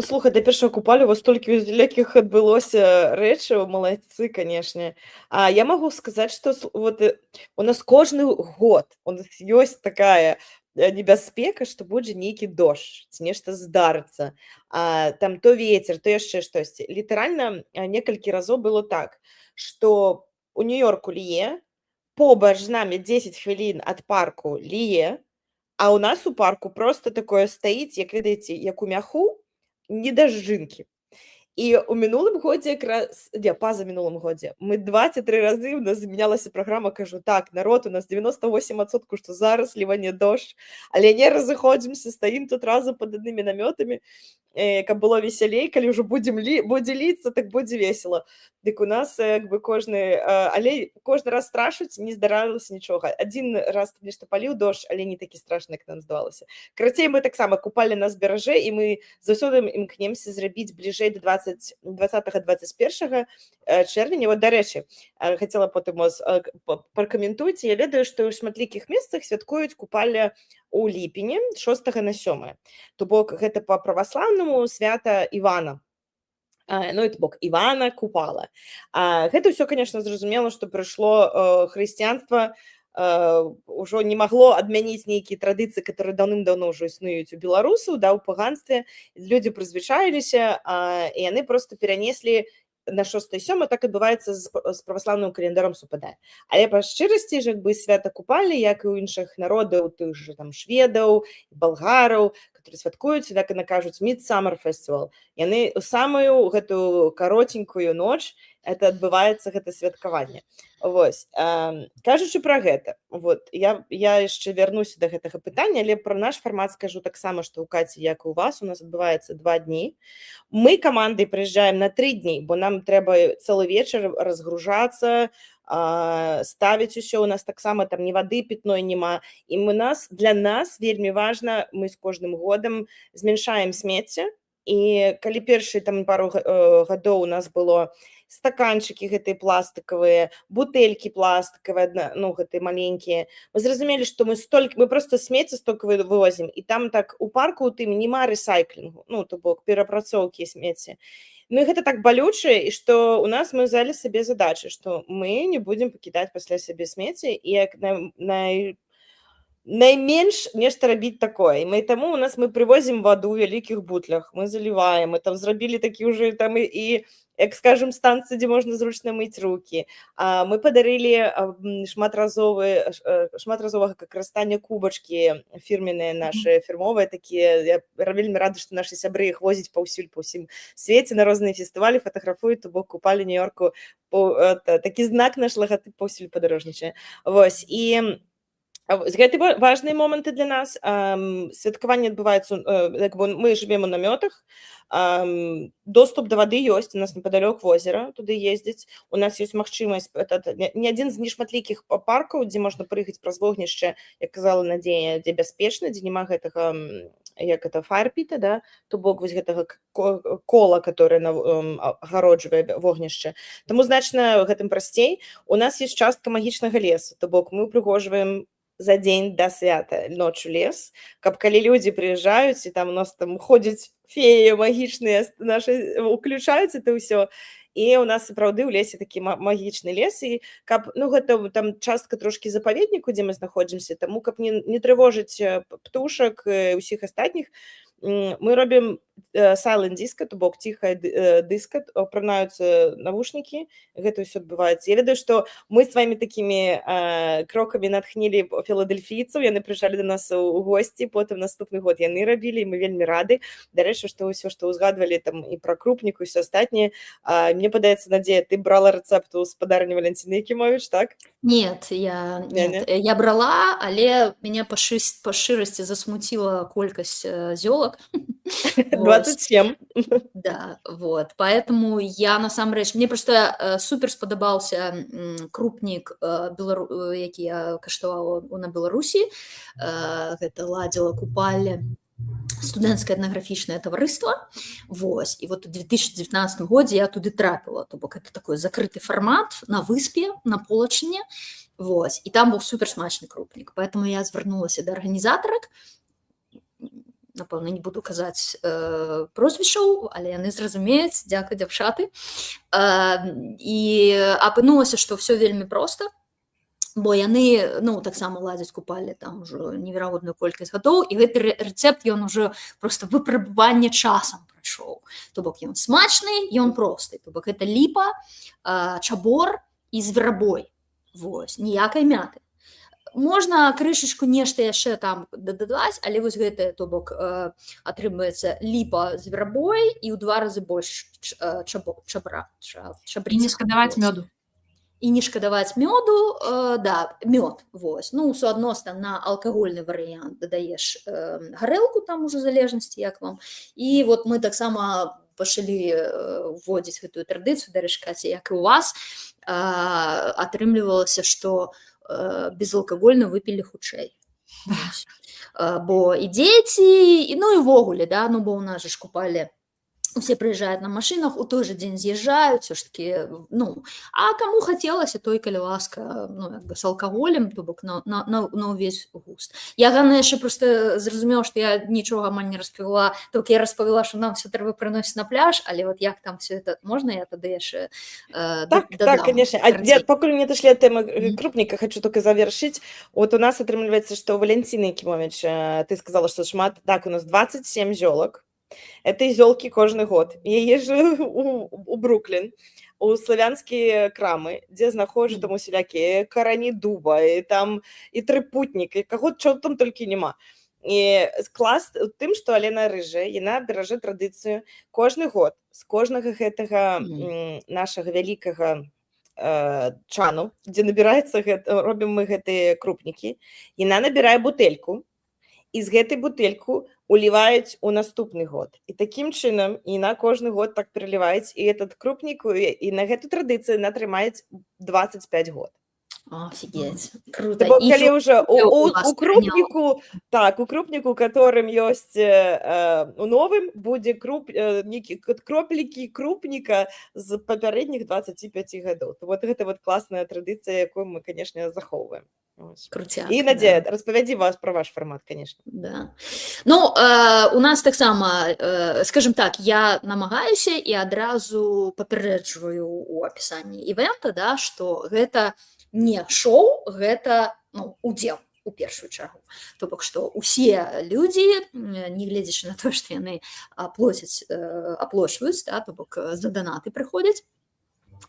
Слухай, да першага купалі у вас столькі вялікіх адбылося рэчаў, малайцы, канешне. Я магу сказаць, што у нас кожны год у нас ёсць такая небяспека, што будзе нейкі дождж, ці нешта здарыцца. Там то вецер, то яшчэ штосьці. Літаральна некалькі разоў было так, што у Нью-Йорку ліе, побач з намі 10 хвілін ад парку ліе, а у нас у парку просто такое стаіць, як ведаеце, як у мяху, не дажджынкі. І ў мінулым годзе па-за мінулым годзе мы 2 ці 3 разы, у нас змянялася праграма, кажу, так, народ, у нас 98%, што зараз ліване дождж, але не разыходзімся, стаім тут разам пад аднымі намётамі, каб было весялей, калі ўжо будзе ліцца, так будзе весела. Дык у нас але кожны раз страшыць, не здаралася нічога. Адзін раз нешта паліў дождж, але не такі страшны, як нам здавалася. Карацей, мы таксама купалі нас беражэ, і мы заўсёды імкнемся зрабіць бліжэй да 20-21 чэрвеня. Вот, дарэчы, хацела потым пракаментуйце. Я ведаю, што ў шматлікіх месцах святкуюць купалі у ліпені 6 на 7. То бок гэта па праваслаўнаму свята Івана. Это бок Івана Купала. Гэта ўсё, конечно, зразумела, што прыйшло хрысціянства ўжо не магло адмяніць нейкія традыцыі, которые даўным-даўно ўжо існуюць у беларусаў, да, у паганстве. Людзі прызвычаіліся, і яны проста перанеслі на 6 і 7, так адбываецца з праваслаўным календаром супадае. Але па шчырасці ж, як бы, свята купалі, як і ў іншых народаў, тых же там шведаў, балгараў, которые святкуюць, так і накажуць Midsummer Festival. Яны ў самую гэтую каротенькую ноч это адбываецца, гэта святкаванне. Вось. Кажучы пра гэта, вот, я яшчэ вярнуся да гэтага пытання, але пра наш фармат скажу таксама, што ў Каці, як і у вас, у нас адбываецца 2 дні. Мы камандай прыязджаем на 3 дні, бо нам трэба цэлы вечар разгружацца, ставіць усё, у нас таксама там ні вады пітной няма, і для нас вельмі важна, мы з кожным годам змяншаем смецце, і калі першыя там пару гадоў у нас было стаканчыкі гэтыя пластыкавыя, бутэлькі пластыкавыя, ну, гэтыя маленькія, мы зразумелі, што мы проста смецце столькі вывозім, і там так у парку у тым няма рэсайклінгу, ну, то бок перапрацоўкі смецця. Ну, і гэта так балюча, і што у нас мы ўзялі сабе задачы, што мы не будзем пакідаць пасля сабе смецце, і як найменш нешта рабіць такое. І таму у нас мы прывозім ваду ў вялікіх бутлях, мы заліваем, мы там зрабілі такі ўжо там і, як скажем, станцыі, дзе можна зручна мыць рукі. Мы падарылі шматразовага выкарыстання кубачкі фірменныя нашы, фірмовыя такія. Я вельмі рада, што нашы сябры іх возяць паўсюль, па ўсім свеце, на розныя фестывалі фатаграфуюць, то бок купалі Нью-Йорку, такі знак наш лагатып паўсюль падарожнічае. Вось, і гэта важныя моманты для нас. Святкаванне адбываецца, мы жывем у намётах, доступ да вады ёсць, у нас непадалёк возера, туды ездзіць, у нас ёсць магчымасць, не адзін з нешматлікіх паркаў, дзе можна прыгаць праз вогнішча, як казала Надзея, дзе бяспечна, дзе няма гэтага, як это, фаерпіта, да, то бок вось гэтага кола, которое агароджвае вогнішча. Таму значна гэтым прасцей. У нас ёсць частка магічнага лесу, то бок мы упрыгожваем за дзень да свята ноччу лес, каб калі людзі прыязджаюць, і там у нас там ходзяць феі магічныя нашы, уключаюцца это ўсё, і у нас сапраўды ў лесе такі магічны лес, і каб, ну, гэта там частка трошкі запаведніку, дзе мы знаходзімся, таму каб не трывожыць птушак і ўсіх астатніх, мы робім silent disco, то бок ціхая дыска, апранаюцца навушнікі, гэта ўсё адбываецца. Я ведаю, што мы сваімі такімі крокамі натхнілі філадельфійцаў, яны прыязджалі да нас у госці, потым наступны год яны рабілі, і мы вельмі рады. Дарэчы, што ўсё, што ўзгадвалі там і пра крупнік, і ўсё астатняе. Мне падаецца, Надзея, ты брала рэцэпт у спадарні Валентины Якімовіч, так? Нет, я брала, але меня по шчырасці засмутила колькасць зёлак. 27. Да, вот, поэтому я насамрэч, мне просто супер спадабаўся крупнік, які я каштавала на Беларусі, гэта ладзіла купалле студэнцкае этнаграфічнае таварыства, вось, і вот у 2019 годзе я туды трапіла, то бок это такой закрыты фармат на выспе, на полачыне, вось, і там быў супер смачны крупнік, поэтому я звярнулася да арганізатарак, напэўна, не буду казаць прозвішчаў, але яны зразумеюць, дзякуй, дзяўчаты, і апынулася, што ўсё вельмі проста, бо яны, ну, таксама ладзяць купалле там ужо неверагодную колькасць гадоў, і гэты рэцэпт, ён ужо проста выпрабаванне часам прайшоў. То бок ён смачны, ён просты, то бок гэта ліпа, чабор і зверабой, вось, ніякай мяты. Можна крышачку нешта яшчэ там дадаць, але вось гэта, то бок, атрымаецца ліпа з зверабой і ў 2 разы больш чабра. І не шкадаваць мёду. І не шкадаваць мёду, да, мёд, вось. Ну, суадносна на алкагольны варыянт дадаеш гарэлку, там ужо залежнасці, як вам. І вот мы таксама пачалі вводзіць гэтую традыцыю, дарэчы, Каця, як і у вас, атрымлівалася, што безалкагольна выпілі хутчэй. Бо і дзеці, ну і ўвогуле, да, ну бо ў нас же ж купалі все приезжают на машинах, у той же день съезжают, все ж таки, ну, а кому хотелось, той, калі ласка, ну, як бы с алкоголем, то бок на увесь густ. Я, конечно, просто зразумела, што я нічога амаль не распавяла, толькі я распавяла, што нам все трэба прыносіць на пляж, але вот як там все это, можна я тады яшчэ Так, конечно. А я, покуль мне дошли от темы крупника, хочу только завершить. Вот у нас отрымливается, что Валентина Якимович, ты сказала, что шмат, так, у нас 27 зёлок. Это зёлки кожны год. Я езжу у Бруклін, у славянскія крамы, дзе знаходжу там усялякія карані дуба, і там і трыпутнік, і каго чого там толькі няма. І клас у тым, што Алена Рыжая, яна беражэ традыцыю кожны год з кожнага гэтага нашага вялікага чану, дзе набіраецца, робім мы гэтыя крупнікі, яна набірае бутэльку, і з гэтай бутэльку уліваюць у наступны год. І такім чынам і на кожны год так пераліваюць, і этот крупнік, і на гэту традыцыю натрымаюць 25 год. Офигеть, круто. Бо калі ўжо у крупніку, так, у крупніку, которым ёсць у новым, будзе кроплікі крупніка з папярэдніх 25 гадоў. Вот гэта вот класная традыцыя, якую мы, конечно, захоўваем. Крутяк, і Надзея, да. Распавядзі вас про ваш формат, конечно. Да. Ну, у нас таксама, скажем так, я намагаюся і адразу папярэджваю у апісанні івента, да, што гэта не шоу, гэта, ну, удзел у першую чаргу. То бок, што ўсе людзі, не гледзячы на то, што яны аплочваюць, да, то бок за данаты прыходзяць,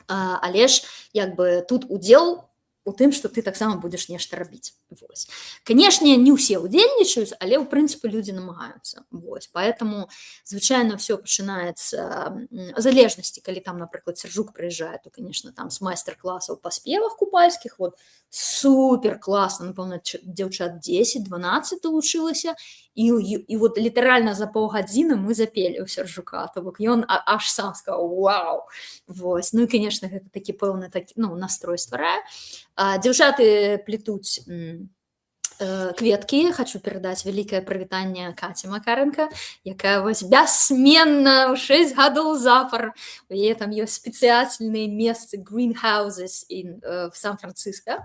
але ж як бы тут удзел у тым, што ты таксама будзеш нешта рабіць. Вось. Канешне, не ўсе ўдзельнічаюць, але ў прынцыпе людзі намагаюцца. Вось. Поэтому звычайна все пачынаецца в залежнасці, калі там, напрыклад, Сержук прыязджае, то, конечно, там з майстар-класаў па спевах купальскіх, вот супер класна, напэўна, дзяўчат 10-12 далучылася, і вот літаральна за паўгадзіны мы запелі ў Сержука, то бок ён аж сам сказаў вау. Вось. Ну і, конечно, гэта такі пэўны ну, настрой стварае. Дзяўчаты плетуць кветкі. Хочу перадаць вялікае прывітанне Каці Макаренко, якая вось бяссменна ў 6 гадоў запар. У яе там ёсць спецыяльныя месцы greenhouses в Сан-Франциско,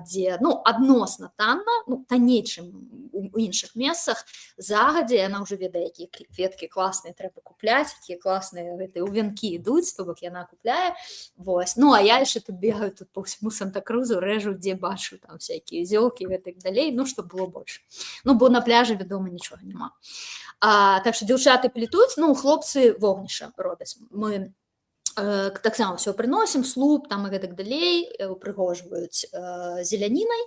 дзе, ну, адносна танна, ну, танней, чым у іншых месцах. Загадзя яна ўжо ведае, якія кветкі класныя трэба купляць, якія класныя гэтыя ўвянкі ідуць, то бок яна купляе. Вось. Ну, а я яшчэ тут бегаю тут по ўсяму Санта-Крузу, рэжу, дзе бачу там всякія зёлкі, гэтак далей, ну, чтобы было больше. Ну, бо на пляжы, вядома, нічога няма. Так што дзяўчаты плетуць, ну, хлопцы вогніша робяць. Мы таксама ўсё прыносім, слуп, там і гэтак далей, упрыгожваюць зелянінай.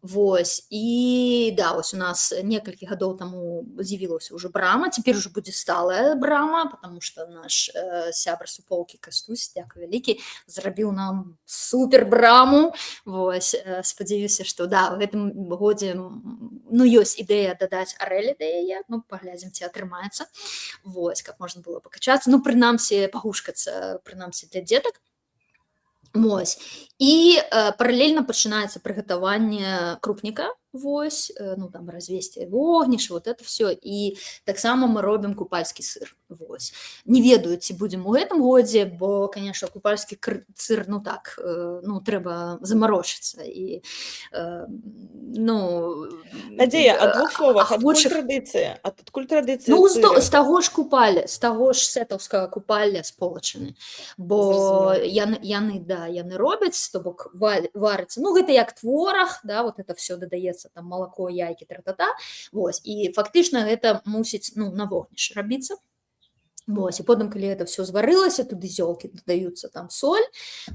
Вось. І да, вось у нас некалькі гадоў таму з'явілася ўжо брама, цяпер ужо будзе сталая брама, потому што наш сябар суполкі Кастусь, дзякуй вялікі, зрабіў нам супер браму. Вось. Спадзяюся, што да, у гэтым годзе, ну, ёсць ідэя дадаць арэлі да яе, ну, паглядзім, ці атрымаецца. Вось, каб можна было пакачацца, ну, прынамсі, пагушкацца, прынамсі для дзетак. Вось. І паралельна пачынаецца прыгатаванне крупніка, вось, ну, там, развесці вогніш, вот это все. І таксама мы робім купальскі сыр, вось. Не ведаю, ці будзем у гэтым годзе, бо, конечно, купальскі сыр, ну, так, ну, трэба замарочыцца. І, ну... Надзея, а двух словах, адкуль традыцыя? Адкуль традыцыя? Ну, з таго ж купаля, з таго ж сетаўскага купаля з полачыны. Бо яны, да, яны робяць, то бок варыцца. Ну, гэта як творог, да, вот это все дадаецца, там, малако, яйкі, тра-та-та. Вось. І фактычна гэта мусіць, ну, на вогніш рабіцца. Вось. І потым, калі гэта все зварылася, туды зёлкі дадаюцца, там, соль.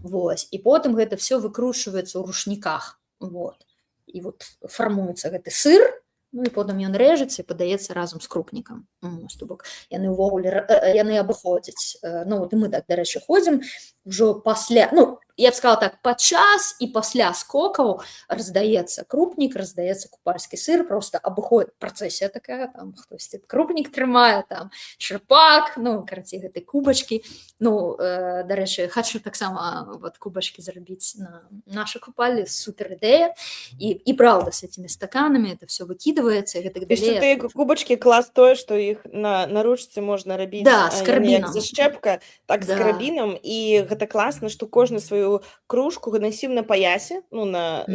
Вось. І потым гэта все выкручваецца ў рушніках. Вот. І вот фармуецца гэты сыр, ну і потым ён рэжацца і падаецца разам з крупнікам. То бок яны ўвогуле, яны абыходзяць. Ну, вот і мы так, дарэчы, ходзім ўжо пасля, ну, я б сказала так, падчас і пасля скокаў раздаецца крупнік, раздаецца купальскі сыр, просто абыходзіць працэсія такая, там хтосьці крупнік трымае, там шырпак, ну, карацей, гэтай кубачкі. Ну, дарэчы, хочу таксама вот кубачкі зрабіць на нашу купалі, супер ідэя. І правда, с этими стаканами это все выкидывается и так І што далее. тыя кубачкі клас тое, што іх на ручцы можна рабіць, Да, з яны як карабінам. зашчэпка, так з Да. карабінам, і гэта класна, што кожны сваю кружку насіў на паясе, ну, на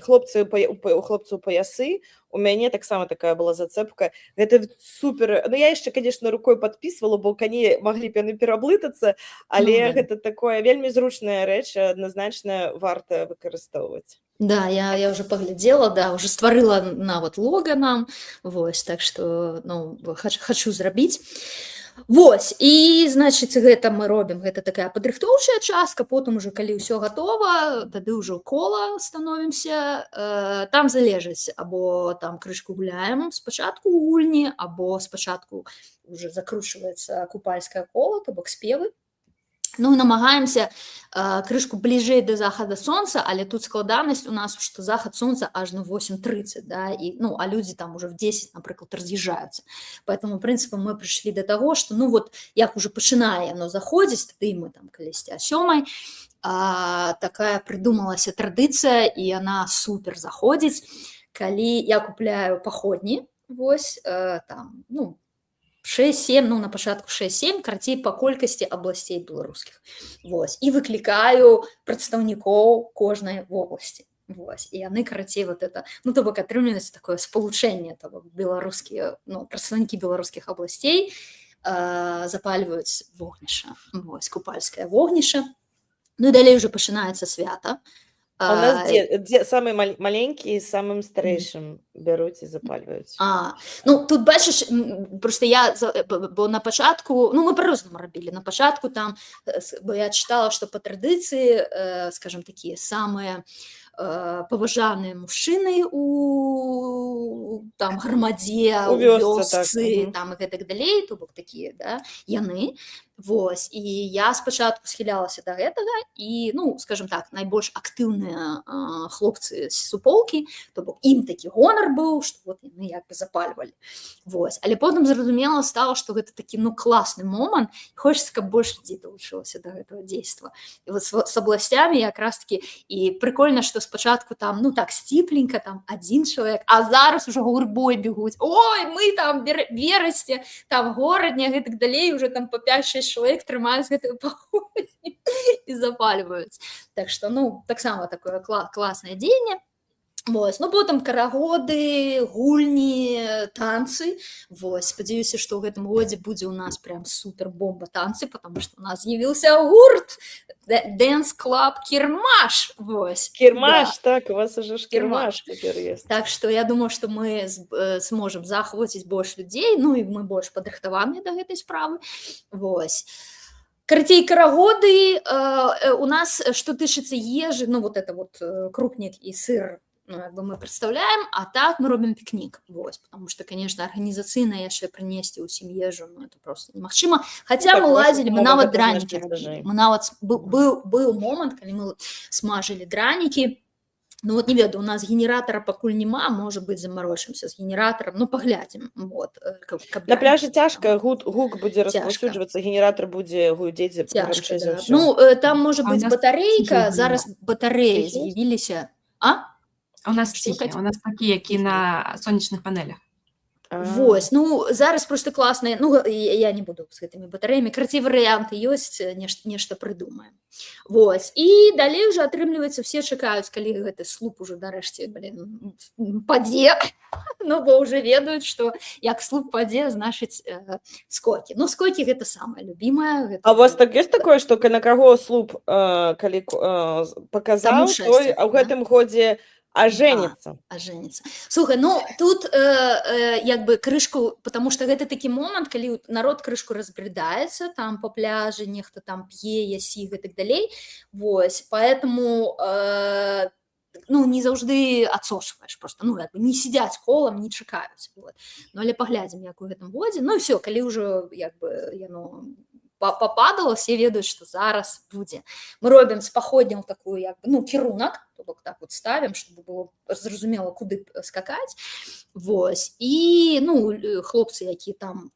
хлопцы у хлопцаў паясы. У мяне таксама такая была зацэпка. Гэта супер. Ну, я яшчэ, конечно, рукой падпісвала, бо кані маглі б яны пераблытацца, але да. гэта такое вельмі зручная рэч, адназначна варта выкарыстоўваць. Да, я уже поглядела, да, уже стварыла нават лога нам, вось, так что, ну, хочу зрабіць. Вось, і, значыць, гэта мы робім, гэта такая падрыхтоўчая частка, потым уже, калі ўсё гатова, тады ўжо кола становімся, там залежыць, або там крышку гуляем спачатку ў гульні, або спачатку уже закручваецца купальскае кола, то бок спевы. Ну, намагаемся крышку бліжэй да захада сонца, але тут складанасць у нас, што захад сонца аж на 8:30, да, і, ну, а людзі там уже в 10, напрыклад, раз'язджаюцца. Поэтому, прынцыпам, мы прыйшлі да таго, што, ну, вот, як уже пачынае яно заходзіць, тады мы там калісьці о 7, такая прыдумалася традыцыя, і яна супер заходзіць, калі я купляю паходні, вось, там, ну, 6-7, ну, на пачатку 6-7, карацей, па колькасці абласцей беларускіх. Вось. І выклікаю прадстаўнікоў кожнай вобласці. Вось. І яны, карацей, вот это, ну, то бок атрымліваецца такое спалучэнне, то бок беларускія, ну, прадстаўнікі беларускіх абласцей запальваюць вогнішча. Вось, купальскае вогнішча. Ну, і далей уже пачынаецца свята. А у нас дзе самы маленькі з самым старэйшым бяруць і запальваюць. Ну, тут бачыш, просто я, бо на пачатку, ну, мы па-рознаму рабілі, на пачатку там, бо я чытала, што па традыцыі, скажем, такія самыя паважаныя мужчыны у там грамадзе, у вёсцы, там і гэтак далей, то бок такія, да, яны. Вось, і я спачатку схілялася да гэтага, і, ну, скажем так, найбольш актыўныя хлопцы з суполкі, то бок ім такі гонар быў, што вот яны як бы запальвалі. Вось, але потым зразумела стала, што гэта такі, ну, класны момант, і хочацца, каб больш людзей далучылася да гэтага дзейства. І вот з абласцямі якраз такі, і прикольна, што спачатку там, ну, так, сціпленька, там, адзін чалавек, а зараз ужо гурбой бегуць. Ой, мы там верасці, там горадня, гэтак далей, уже там по 5-6 чалавек трымаюць гэтыя паходні і запальваюць. Так што, ну, таксама такое класнае дзеянне. Вось, ну, потым карагоды, гульні, танцы. Вось, спадзяюся, што ў гэтым годзе будзе у нас прям супер бомба танцы, потому што у нас з'явіўся гурт Dance Club Кірмаш. Вось. Кірмаш, да. Так, у вас уже ж кірмаш цяпер ёсць. Так што я думаю, што мы зможам захвоціць больш людзей, ну, і мы больш падрыхтаваныя да гэтай справы. Вось. Карацей, карагоды у нас, што тычыцца ежы, ну, вот это вот крупнік і сыр, ну, як бы мы прадстаўляем, а так мы робім пікнік. Вось, потому што, конечно, арганізацыйна яшчэ прынесці ўсім ежу, ну, это просто немагчыма. Хаця мы ладзілі, мы нават дранікі рабілі. Мы нават быў момант, калі мы смажылі дранікі. Ну, вот не ведаю, у нас генератора пакуль няма, можа быць, замарочымся з генератарам, ну, паглядзім. Вот, на пляжы цяжка, гук будзе распаўсюджвацца, генератор будзе гудзець. Цяжка, да. Ну, там можа быць батарэйка, зараз батарэі з'явіліся. У нас ціхі, у нас такі, які на сонечных панелях. Вось, ну, зараз просто класныя, ну, я не буду з гэтымі батарэямі, карацей, варыянты ёсць, нешта прыдумаем. Вось, і далей уже атрымліваецца, все чакаюць, калі гэты слуп уже нарэшце, падзе, ну, бо уже ведаюць, што як слуп падзе, значыць, скокі. Ну, скокі гэта самае любімае. А у вас так ёсць такое, што на каго слуп, калі паказаў, той, а ў гэтым годзе аженіцца. Слухай, ну, тут як бы крышку, потому что гэта такі момант, калі народ крышку разбредаецца, там по пляжы нехто там п'е, ясі, гэтак далей. Вось, поэтому, ну, не заўжды адсочваеш просто, ну, як бы не сидяць колам, не чакаюць. Вот. Ну, але паглядзім, як у гэтым годзе. Ну, і все, калі ўжо, як бы, яно пападала, все ведаюць, што зараз будзе. Мы робім з паходнем такую як бы, ну, кірунак, то бок так вот ставім, чтобы было зразумела, куды скакаць. Вось. І, ну, хлопцы, які там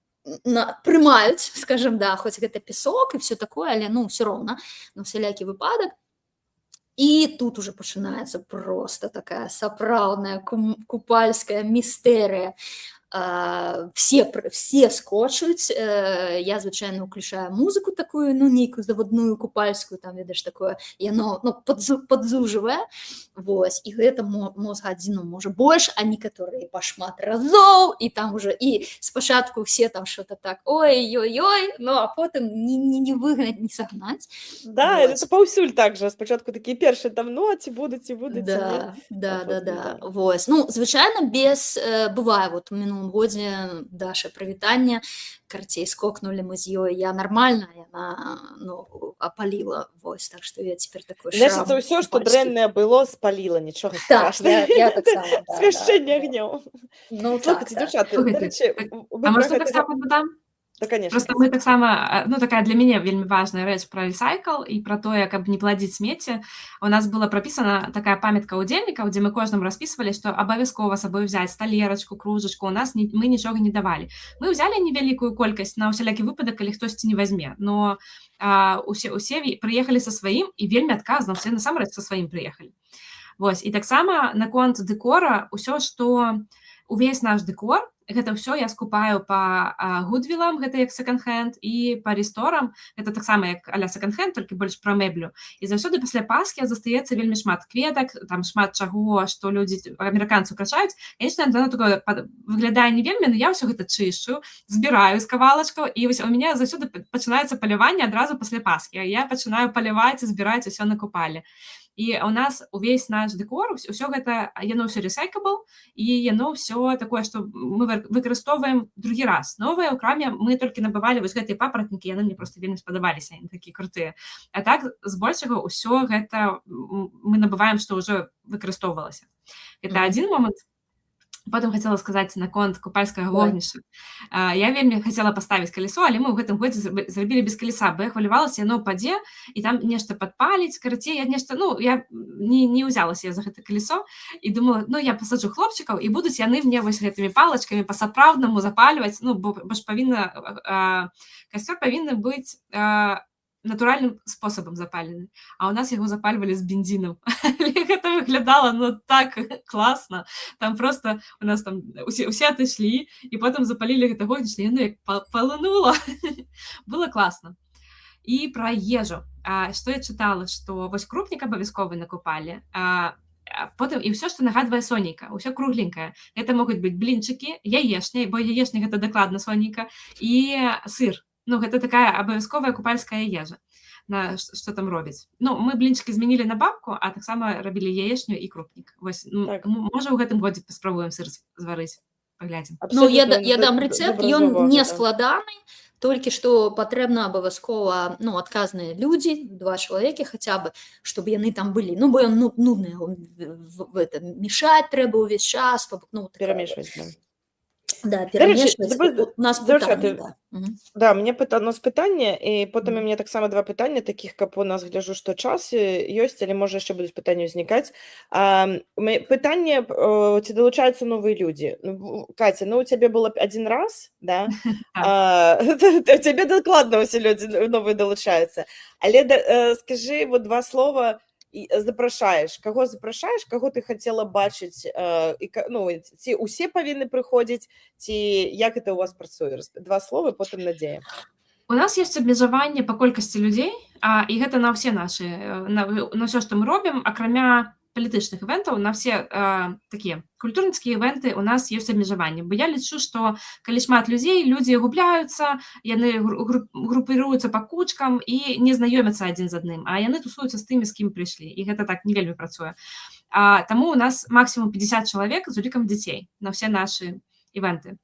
прымаюць, скажем, да, хоць гэта песок і все такое, але, ну, все роўна, на всялякі выпадак. І тут уже пачынаецца просто такая сапраўдная купальская містэрыя. Все скочуць, я звычайно уключаю музыку такую, ну, нейкую заводную купальскую, там, ведаеш, такое, яно, ну, падзужвае, вось, і гэта мозг адзіну можа больш, а некаторыя пашмат разоў, і там уже, і спачатку все там что-то так, ой-ой-ой, ну, а потым не выгнаць, не сагнаць. Да, это паўсюль так жа, спачатку такія першыя там, ну, а ці будуць, Да, вось, ну, звычайна без, бывае, вот, у мінулым годзе Даша прывітанне, карцей скокнули мы з ёй, я нормально, яна, ну, опалила, вось, так што я цяпер такой шрам. Значит, ўсё, што дрэннае было, спаліла, нічога Так, страшнага. я таксама, да. Свяшчэнне агнём. Ну, так. Слухайце, дзяўчаты, дарэчы, А можна таксама дадам? Да, конечно. Просто мы таксама, ну, такая для мяне вельмі важная рэч пра рэсайкл і пра тое, каб не плодзіць смецце. У нас была прапісана такая памятка ўдзельнікаў, дзе мы кожнаму распісвалі, што абавязкова сабой взяць талерачку, кружачку, у нас мы нічога не давалі. Мы ўзялі невялікую колькасць на ўсялякі выпадак, калі хтосьці не вазьме, но усе прыехалі са сваім і вельмі адказна, усе насамрэч са сваім прыехалі. Вось, і таксама наконт дэкора, усё, што увесь наш дэкор, гэта ўсё я скупаю па Гудвілам, гэта як секонд-хенд, і па рэсторам, гэта таксама як а-ля секонд-хенд, толькі больш пра мэблю. І заўсёды пасля Пасхі застаецца вельмі шмат кветак, там шмат чаго, што людзі, амерыканцы украшаюць. Конечно, яно такое выглядае не вельмі, но я ўсё гэта чышчу, збіраю з кавалачкаў, і вось у мяне заўсёды пачынаецца паляванне адразу пасля Пасхі. Я пачынаю паляваць і збіраць усё на купале. І у нас увесь наш дэкор, усё гэта, яно ўсё recyclable, і яно ўсё такое, што мы выкарыстоўваем другі раз. Новыя ў краме мы толькі набывалі вось гэтыя папаратнікі, яны мне проста вельмі спадабаліся, яны такія крутыя. А так, збольшага, ўсё гэта мы набываем, што ўжо выкарыстоўвалася. Гэта адзін момант. Потым хацела сказаць наконт купальскага вогнішча. Я вельмі хацела паставіць калесо, але мы ў гэтым годзе зрабілі без калеса, бо я хвалявалася, яно ўпадзе, і там нешта падпаліць, карацей, я нешта, ну, я не ўзялася за гэта калесо, і думала, ну, я пасаджу хлопчыкаў, і будуць яны мне вось гэтымі палачкамі па-сапраўднаму запальваць, ну, бо ж павінна, касцёр павінны быць натуральным спосабам запалены. А ў нас яго запальвалі з бензінам. Гэта выглядала, ну, так класна. Там просто у нас там усе атышлі, і потым запалілі гэта вогнішча, яно як палынула. Было класна. І пра ежу. Што я чытала, што вось крупнік абавязковы накупалі, потым і ўсё, што нагадвае сонейка, ўсё кругленькае. Гэта могуць быць блінчыкі, яешня, бо яешня гэта дакладна сонейка, і сыр. Ну, гэта такая абавязковая купальская ежа, што там робяць. Ну, мы блінчыкі змянілі на бабку, а таксама рабілі яешню і крупнік. Вось, так. Можа, ў гэтым годзе паспрабуем сыр зварыць, паглядзім. Ну, я дам рэцэпт, ён не складаны, толькі што патрэбна абавязкова, ну, адказныя людзі, 2 чалавекі хаця бы, чтобы яны там былі. Ну, бо ён нудны, мешаць трэба ўвесь час, ну, перамешваць, да. Да, перамешваць. У нас пытанне, да. Да, мне пытанне, і потым у мяне таксама 2 пытання, такіх, каб у нас гляджу, што час ёсць, але можа яшчэ будуць пытанні ўзнікаць. Пытанне, ці далучаюцца новыя людзі. Каця, ну, у цябе было 1 раз, да? У цябе дакладна ўсе людзі новыя далучаюцца. Але скажы вот 2 слова, запрашаеш, каго ты хацела бачыць, ну, ці ўсе павінны прыходзіць, ці як гэта ў вас працуе? 2 словы, потым Надзея. У нас ёсць абмежаванне па колькасці людзей, і гэта на ўсе нашы, на ўсё, што мы робім, акрамя палітычных івентаў, на все такія культурніцкія івенты у нас ёсць абмежаванне. Бо я лічу, што калі шмат людзей, людзі губляюцца, яны групіруюцца па кучкам і не знаёмяцца адзін з адным, а яны тусуюцца з тымі, з кім прыйшлі. І гэта так не вельмі працуе. Таму у нас максімум 50 чалавек з улікам дзяцей на ўсе нашы івенты.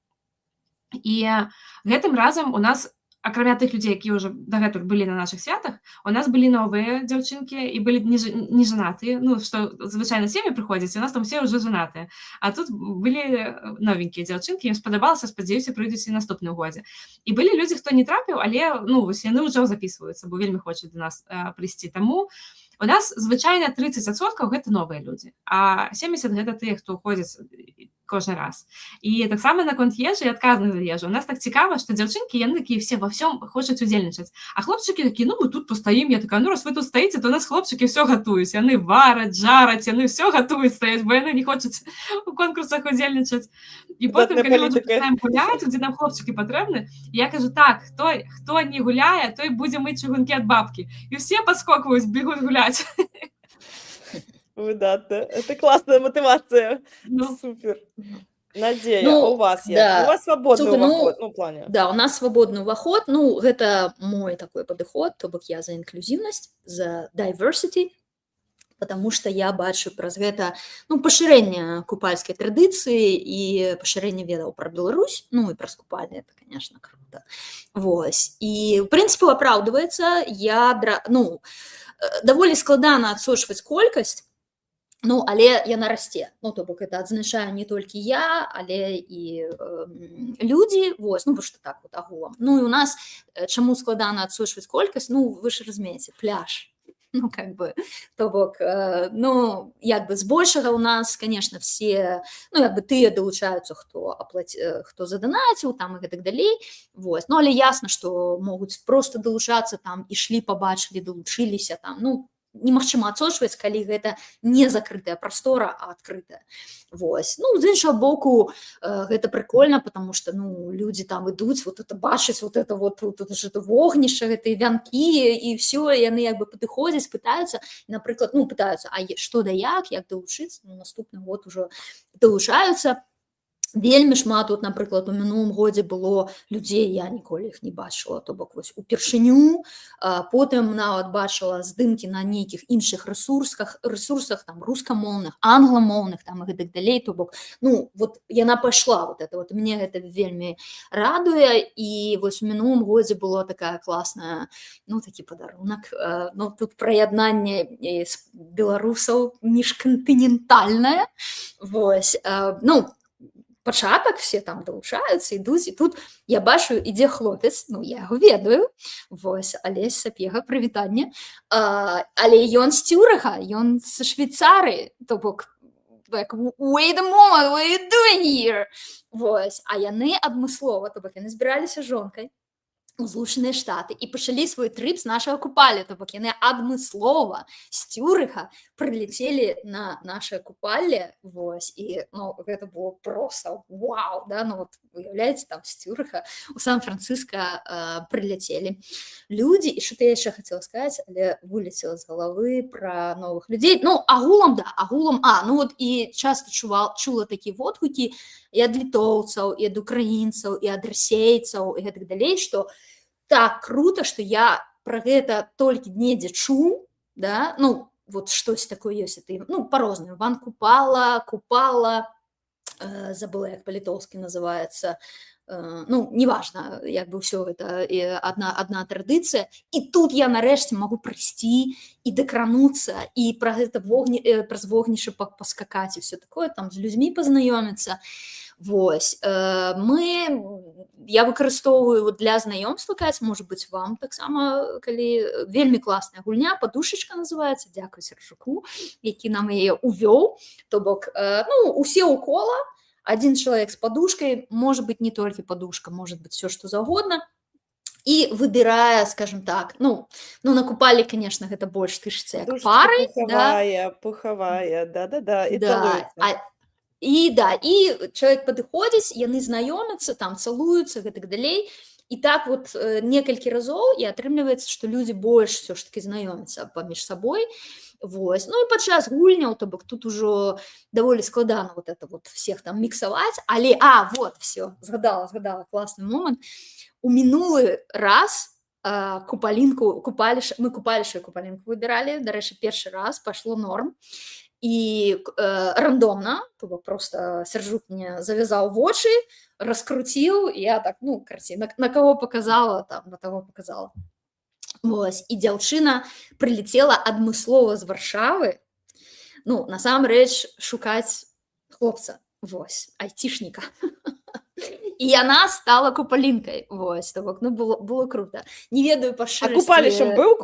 І гэтым разам у нас акрамя тых людзей, якія ўжо дагэтуль былі на нашых святах, у нас былі новыя дзяўчынкі і былі не жанатыя, ну, што звычайна сем'і прыходзяць, у нас там усе ўжо жанатыя. А тут былі новенькія дзяўчынкі, ім спадабалася, спадзяюся, прыйдуць і наступным годзе. І былі людзі, хто не трапіў, але, ну, вось яны ўжо запісваюцца, бо вельмі хочуць да нас прыйсці. Таму у нас звычайна 30% гэта новыя людзі, а 70% гэта тыя, хто ходзяць кожны раз. І таксама наконт ежы і адказных за ежу. У нас так цікава, што дзяўчынкі, яны такія все во всем хочуць удзельнічаць. А хлопчыкі такія, ну, мы тут пастаім. Я такая, ну, раз вы тут стаіце, то у нас хлопчыкі все гатуюць. Яны вараць, жараць, яны все гатуюць стаяць, бо яны не хочуць у конкурсах удзельнічаць. І потым, калі мы ўжо пачынаем гуляць, дзе нам хлопчыкі патрэбны, я кажу, так, хто не гуляе, той будзе мыць чыгункі ад бабкі. І ўсе падскокваюць, бегуць гуляць. Выдатно. Это классная мотивация. Ну. Супер. Надея, Ну, у вас як? да. У вас свабодны Слухай, ну, ўваход, ну, ў плане. Да, у нас свабодны ўваход. Ну, гэта мой такой падыход, то бок я за інклюзіўнасць, за diversity, потому что я бачу праз гэта, ну, пашырэнне купальскай традыцыі і пашырэнне ведаў пра Беларусь, ну, і праз купальні, это, конечно, круто. Вось. І, ў прынцыпе, апраўдваецца, ну, даволі складана адсочваць колькасць, ну, але яна расце. Ну, то бок это адзначаю не толькі я, але і людзі, вось, ну, што так вот агулам. Ну, і у нас, чаму складана адсочваць колькасць, ну, вы ж разумееце, пляж. Ну, как бы, то бок, ну, як бы збольшага у нас, конечно, все, ну, як бы тыя далучаюцца, хто заданаціў, там, і гэтак далей, вось. Ну, але ясна, што могуць проста далучацца, там, ішлі, пабачылі, далучыліся, там, ну, немагчыма адсочваць, калі гэта не закрытая прастора, а адкрытая. Вось. Ну, з іншага боку, гэта прикольна, потому что, ну, людзі там ідуць, вот это бачаць, вот это вот, это вогнішча, гэтыя вянкі, і все, яны як бы падыходзяць, пытаюцца, напрыклад, ну, пытаюцца, а што да як далучыцца, ну, наступны год ужо далучаюцца. Вельмі шмат, вот, напрыклад, у мінулым годзе было людзей, я ніколі іх не бачыла, то бок вось упершыню, потым нават бачыла здымкі на нейкіх іншых ресурсах, там, рускамоўных, англамоўных, там, і гэтак далей, то бок, ну, вот, яна пайшла, вот это, вот, мне гэта вельмі радуе, і вось у мінулым годзе было такая класная, ну, такі падарунак, ну, тут прыяднанне беларусаў міжкантынентальнае, вось, ну, пачатак, все там далучаюцца, ідуць, і тут я бачу, ідзе хлопец, ну, я яго ведаю, вось, Алесь Сапега, прывітанне, але ён з Цюрыха, ён з Швейцарыі, то бок, like, wait a moment, what are you doing here? Вось, а яны адмыслова, то бок, яны збіраліся жонкай у Злучаныя Штаты і пачалі свой трып з нашага купалі, то бок яны адмыслова з Цюрыха прылецелі на наше купалле, вось, і, ну, гэта было проста вау, да, ну, вот, уяўляеце, там з Цюрыха у Сан-Францыска прыляцелі людзі, і што-то я яшчэ хацела сказаць, але вылецела з галавы пра новых людзей, ну, агулам, да, агулам, ну, вот, і часта чула такія водгукі і ад літоўцаў, і ад украінцаў, і ад расейцаў, і гэтак далей, што так круто, што я пра гэта толькі недзе чуў, да, ну, вот штось такое ёсць, это, ну, па-рознаму, ван купала, забыла, як па-літоўскі называецца, ну, неважна, як бы ўсё гэта адна традыцыя, і тут я нарэшце магу прыйсці і дакрануцца, і пра гэта праз вогнішча паскакаць, і все такое, там, з людзьмі пазнаёміцца. Вось, я выкарыстоўваю для знаёмства, Каць, можа быць, вам таксама, калі вельмі класная гульня, падушачка называецца, дзякуй Сержуку, які нам яе увёў, то бок, ну, усе ў кола, один чалавек з падушкай, можа быць, не толькі падушка, можа быць, все, што заўгодна, і выбірае, скажем так, ну, на купаллі, конечно, гэта больш тычыцца як пары, пухавая, да-да-да, і цалуецца. І чалавек падыходзіць, яны знаёмяцца, там цалуюцца, гэтак далей, і так вот некалькі разоў, і атрымліваецца, што людзі больш все ж таки знаёмяцца паміж сабой, вось. Ну і падчас гульняў, то бок тут ужо даволі складана вот это вот всех там міксаваць, але, вот, все, згадала, класны момант. У мінулы раз мы купалішу і купалінку выбіралі, дарэчы, першы раз, пайшло норм. і рандомна, то бок просто Сяржук мне завязаў вочы, раскруціў, я так, ну, карці, на каго паказала, там, на таго паказала. Вось, і дзяўчына прылецела адмыслова з Варшавы, ну, насамрэч шукаць хлопца, вось, айцішніка. І яна стала купалінкай, вось, то бок, ну, было круто. Не ведаю па А шчырасці. купалішам быў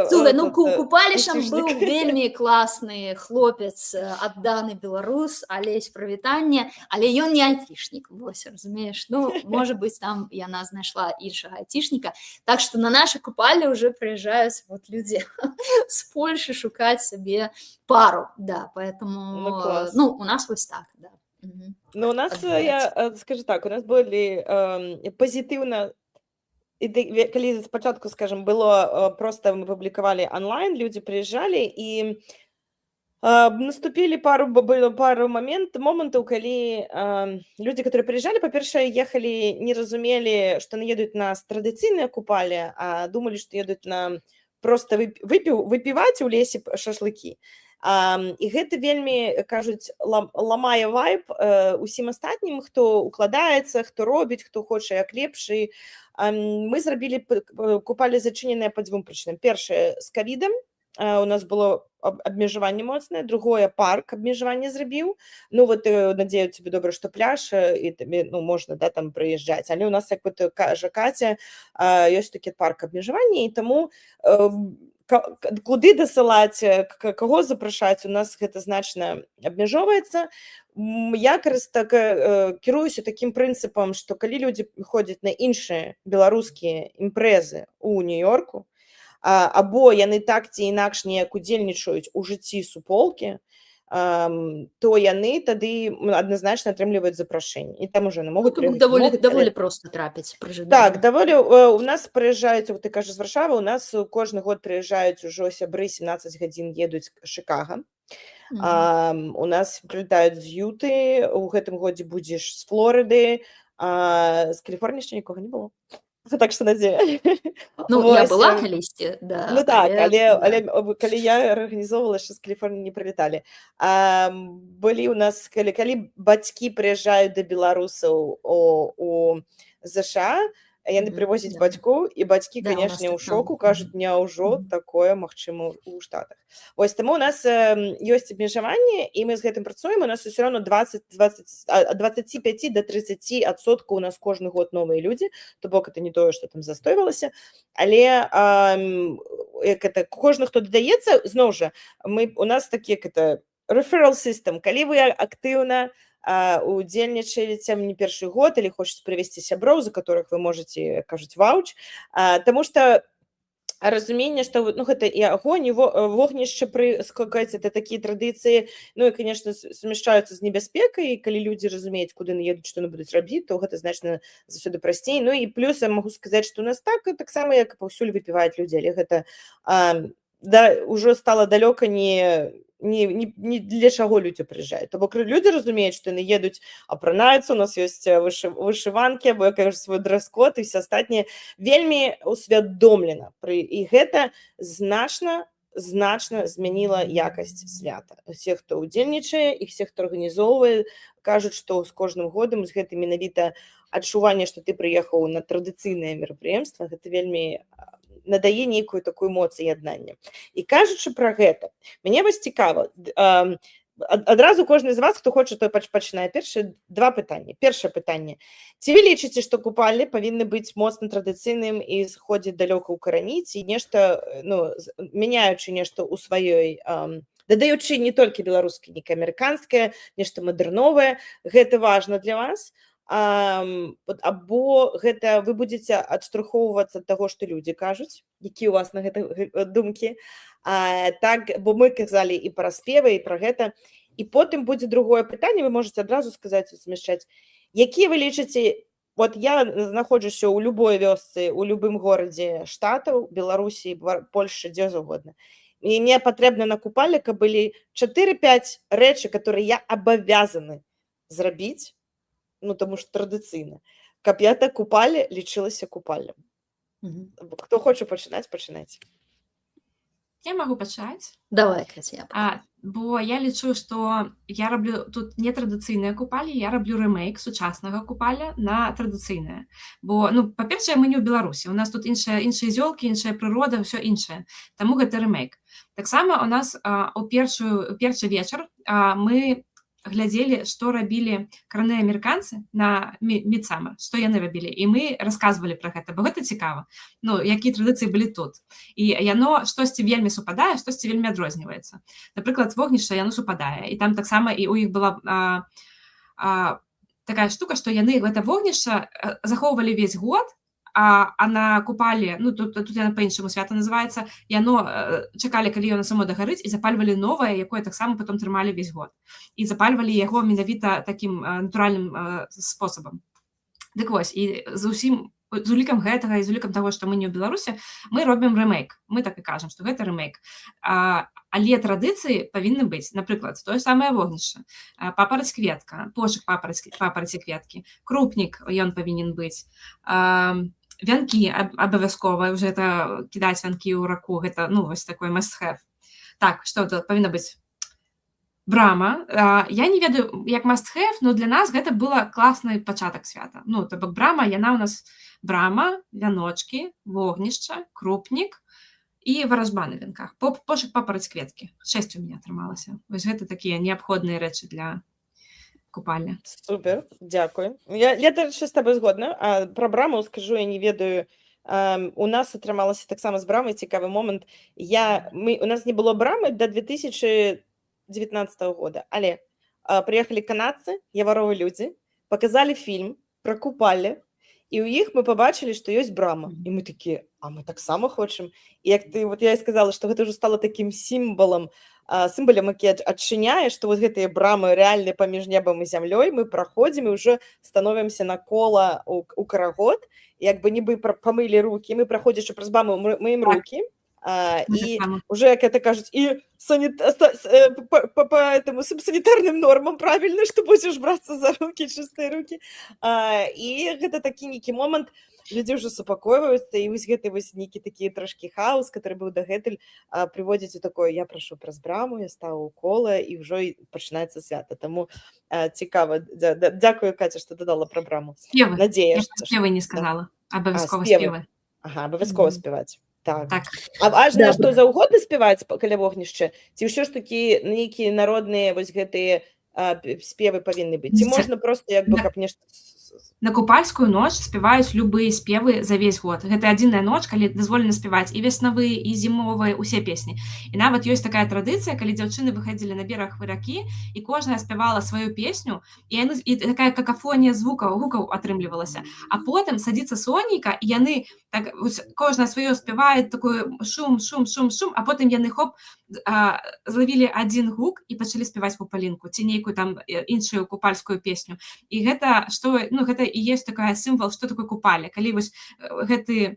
Слухай, ну, купалішам айцішнік? быў вельмі класны хлопец, адданы беларус, алесь прывітанне, але ён не айцішнік, вось, разумееш, ну, можа быць, там яна знайшла іншага айцішніка, так што на нашы купалі ўжо прыязджаюць вот людзі з Польшы шукаць сабе пару, да, поэтому, Ну, клас. ну, у нас вось так, да. Мгм. Ну, у нас, Адбываецца. я скажу так, у нас былі пазітыўна, калі спачатку, скажем, было просто мы публікавалі онлайн, людзі прыязджалі і наступілі пару момантаў, калі людзі, которые прыязджалі, па-першае, ехалі, не разумелі, што яны едуць на традыцыйныя купалі, а думалі, што едуць на просто выпіваць у лесе шашлыкі. І гэта вельмі, кажуць, ламае вайб усім астатнім, хто укладаецца, хто робіць, хто хоча як лепшы. Мы зрабілі купалі зачыненыя па дзвюм прычынам. Першае, з ковідам у нас было абмежаванне моцнае, другое, парк абмежаванне зрабіў. Ну, вот, надзею, тебе добра, што пляж, і табе, ну, можна, да, там прыязджаць. Але у нас, як вот кажа Катя, ёсць такі парк абмежавання, і таму куды дасылаць, каго запрашаць, у нас гэта значна абмяжоўваецца. Я кіруюся такім прынцыпам, што калі людзі ходзяць на іншыя беларускія імпрэзы ў Нью-Йорку, або яны так ці інакш неяк удзельнічаюць у жыцці суполкі, то яны тады адназначна атрымліваюць запрашэнне. І там ужо могуць прыехаць. Даволі проста трапіць пры жаданні. Так, даволі. У нас прыязджаюць, ты кажаш, з Варшавы, у нас кожны год прыязджаюць ужо сябры, 17 гадзін едуць з Чикаго. У нас прылетаюць з Юты, у гэтым годзе будзеш з Флорыды, з Каліфорніі яшчэ нікога не было. Так што надзея. Ну, я была калісьці, да. Ну так, але калі я арганізоўвала, што з Каліфорніі не прылеталі. Былі у нас, калі бацькі прыязджаюць да беларусаў у ЗША, яны прывозяць бацькоў, і бацькі, канешне, ў шоку, кажуць, няўжо такое магчыма ў Штатах. Вось, таму у нас ёсць абмежаванне, і мы з гэтым працуем, у нас усё роўно 25 до 30% у нас кожны год новыя людзі, то бок это не тое, што там застойвалася, але кожны, хто дадаецца, зноў жа, у нас такі referral system, калі вы актыўна удзельнічаеце не першы год или хочаце прывесці сяброў, за которых вы можете, кажуць, вауч, таму што разуменне, што ну, гэта і агонь, і вогнішча прыскакаць, это такія традыцыі, ну і, конечно, сумяшчаюцца з небяспекай, і калі людзі разумеюць, куды яны едуць, што яны будуць рабіць, то гэта значна заўсёды прасцей. Ну і плюс я магу сказаць, што у нас таксама, як і паўсюль выпіваюць людзі, але гэта ўжо стала далёка не для чаго людзі прыязджаюць. То бок людзі разумеюць, што яны едуць, апранаюцца, у нас ёсць вышыванкі, або я кажу, свой дрэс-код, і все астатняе вельмі усвядомлена. І гэта значна змяніла якасць свята. Усе, хто удзельнічае, і все, хто арганізоўвае, кажуць, што з кожным годам з гэтым менавіта адчуванне, што ты прыехаў на традыцыйнае мерапрыемства, гэта вельмі надае нейкую такую эмоцыю яднання. І кажучы пра гэта, мяне вось цікава, адразу кожны з вас, хто хоча, той пачынае. Два пытанні. Першае пытанне. Ці вы лічыце, што купальні павінны быць моцна традыцыйным і сходзіць далёка ў караніць, і нешта, ну, мяняючы нешта ў сваёй, дадаючы не толькі беларускае, не амерыканскае, нешта мадэрновае, гэта важна для вас? Або гэта вы будзеце адштурхоўвацца ад таго, што людзі кажуць, якія ў вас на гэта думкі, так, бо мы казалі і пра спевы, і пра гэта, і потым будзе другое пытанне, вы можаце адразу сказаць, сумяшчаць, якія вы лічыце, вот я знаходжуся ў любой вёсцы, у любым горадзе Штатаў, Беларусі, Польшчы, дзе заўгодна, і мне патрэбна на купальніка былі 4-5 рэчы, которые я абавязаны зрабіць, ну, тому што традыцыйна, каб я так купалі лічылася купальнем. Хто хоча пачынаць, пачынайце. Я могу пачаць. Давай, Катя. бо я лічу, што я раблю тут нетрадыцыйныя купалі, я раблю рэмейк сучаснага купаля на традыцыйнае. Бо, ну, па-першае, мы не ў Беларусі, у нас тут іншыя зёлкі, іншая прырода, ўсё іншае. Таму гэта рэмейк. Таксама у нас у першы вечар мы глядзелі, што рабілі карэнныя амерыканцы на Мідсамер, што яны рабілі. І мы расказвалі пра гэта, бо гэта цікава. Ну, якія традыцыі былі тут. І яно штосьці вельмі супадае, штосьці вельмі адрозніваецца. Напрыклад, вогнішча яно супадае. І там таксама і ў іх была такая штука, што яны гэта вогнішча захоўвалі весь год, а на купалі, ну, тут яно па-іншаму свята называецца, яно чакалі, калі яно само daгарыць, і запальвалі новае, якое таксама потом трымалі весь год. І запальвалі яго менавіта такім натуральным спосабам. Дык вось, і з улікам гэтага і з улікам таго, што мы не ў Беларусі, мы робім рэмейк. Мы так і кажам, што гэта рэмейк. Але традыцыі павінны быць, напрыклад, тое самае вогнішча, папараць-кветка, пошук папараці-кветкі, крупнік ён павінен быць, вянкі абавязкова, уже это кідаць вянкі ў раку, гэта, ну, вось такой must-have. Так, што тут павінна быць? Брама. Я не ведаю, як must-have, но для нас гэта была класны пачатак свята. Ну, то бок брама, яна ў нас брама, вяночкі, вогнішча, крупнік і варажба на вянках. Пошук папараць-кветкі. 6 у мяне атрымалася. Вось гэта такія неабходныя рэчы для купальня. Супер, дзякуй. Я дарэчы, з табой згодна. Пра браму скажу, я не ведаю. У нас атрымалася таксама з брамай цікавы момант. У нас не было брамы да 2019 года, але прыехалі канадцы, яваровы людзі, паказалі фільм пра купалле, і ў іх мы пабачылі, што ёсць брама. І мы такія, а мы таксама хочам. І як ты, вот я і сказала, што гэта ўжо стала такім сімвалам, які адчыняе, што вот гэтыя брамы рэальныя паміж небам і зямлёй, мы праходзім і ўжо становімся на кола у карагод, як бы нібы памылі рукі, мы праходзячы праз браму мыем рукі, і уже, як это кажуць, і по этому санітарным нормам правільна, што будзеш брацца за рукі, чыстыя рукі. І гэта такі нейкі момант, людзі ўжо супакойваюцца, і вось гэты вось нейкі такі трошкі хаос, который быў дагэтуль, прыводзіць у такое, я прашу праз браму, я ставу кола, і ўжо пачынаецца свята. Таму цікава. Дзякую, Каця, што дадала пра браму. Спевы. Надзея. Спевы не сказала. Абавязкова спевы. Ага, абавязкова спяваць. Так. Так. Важна, што заўгодна спяваць каля вогнішча? Ці ўсё ж такі нейкія народныя вось гэтыя спевы павінны быць? Ці можна проста, як бы, каб нешта... На купальскую ноч спяваюць любыя спевы за весь год. Гэта адзіная ноч, калі дазволена спяваць і веснавыя, і зімовыя, усе песні. І нават ёсць такая традыцыя, калі дзяўчыны выхадзілі на бераг ракі, і кожная спявала сваю песню, і такая какафонія гукаў атрымлівалася. А потым садзіцца сонейка, і яны так, кожная сваё спявае, такой шум, а потым яны хоп, злавілі адзін гук і пачалі спяваць купалінку, ці нейкую там іншую купальскую песню. І гэта, што, ну, гэта і ёсць такая сімвал, што такое купале. Калі вось гэты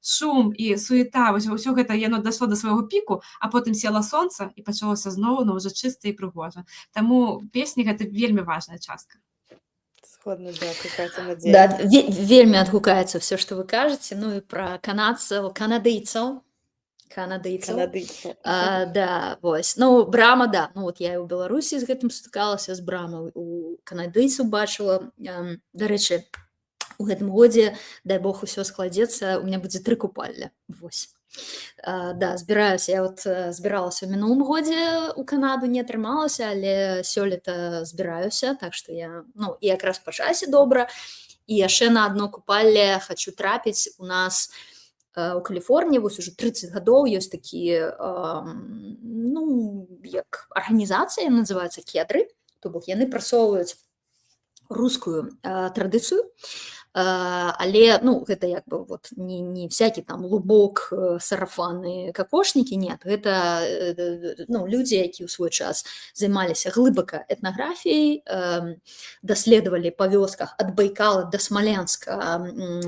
шум і суета, вось усё гэта яно дашло да свайго піку, а потым села сонца і пачалося зноў, но ўжо чыста і прыгожа. Таму песні гэта вельмі важная частка. Згодна, дзякуй, Каця, Надзея. Да, вельмі адгукаецца ўсё, што вы кажаце, ну і пра канадыйцаў. Да, вось. Ну, брама, да. Ну, вот я і ў Беларусі з гэтым сутыкалася, з брамай у канадыйцаў бачыла. Дарэчы, у гэтым годзе, дай Бог, усё складзецца, у меня будзе 3 купальня. Вось. Да, збіраюся. Я вот збіралася ў мінулым годзе у Канаду, не атрымалася, але сёлета збіраюся, так што я, ну, і якраз па часе добра. І яшчэ на адно купальне хачу трапіць. У нас у Каліфорніі вось уже 30 гадоў ёсць такі, ну, як арганізацыя, называецца кедры, то бок яны прасоўваюць рускую традыцыю, але, ну, гэта як бы вот не всякі там лубок, сарафаны, какошнікі, нет, гэта, ну, людзі, якія ў свой час займаліся глыбака этнаграфіяй, даследавалі па вёсках ад Байкала да Смаленска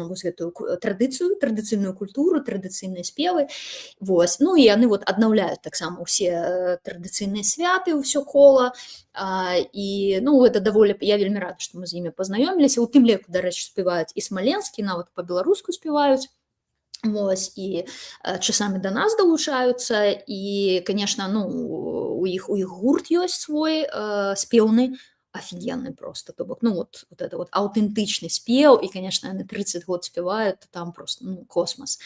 вось гэтую традыцыю, традыцыйную культуру, традыцыйныя спевы, вось, ну, і яны вот аднаўляюць таксама ўсе традыцыйныя святы, ўсё кола, і, ну, гэта даволі, я вельмі рада, што мы з імі пазнаёміліся, у тым ліку, дарэчы, спяваюць і смаленскі, нават па-беларуску спяваюць, Вось, і часамі да нас далучаюцца, і, конечно, ну, у іх гурт ёсць свой спеўны, офігенны просто. То бок, ну, вот это вот аўтэнтычны спеў, і, конечно, яны 30 год спяваюць, то там просто, ну, космас.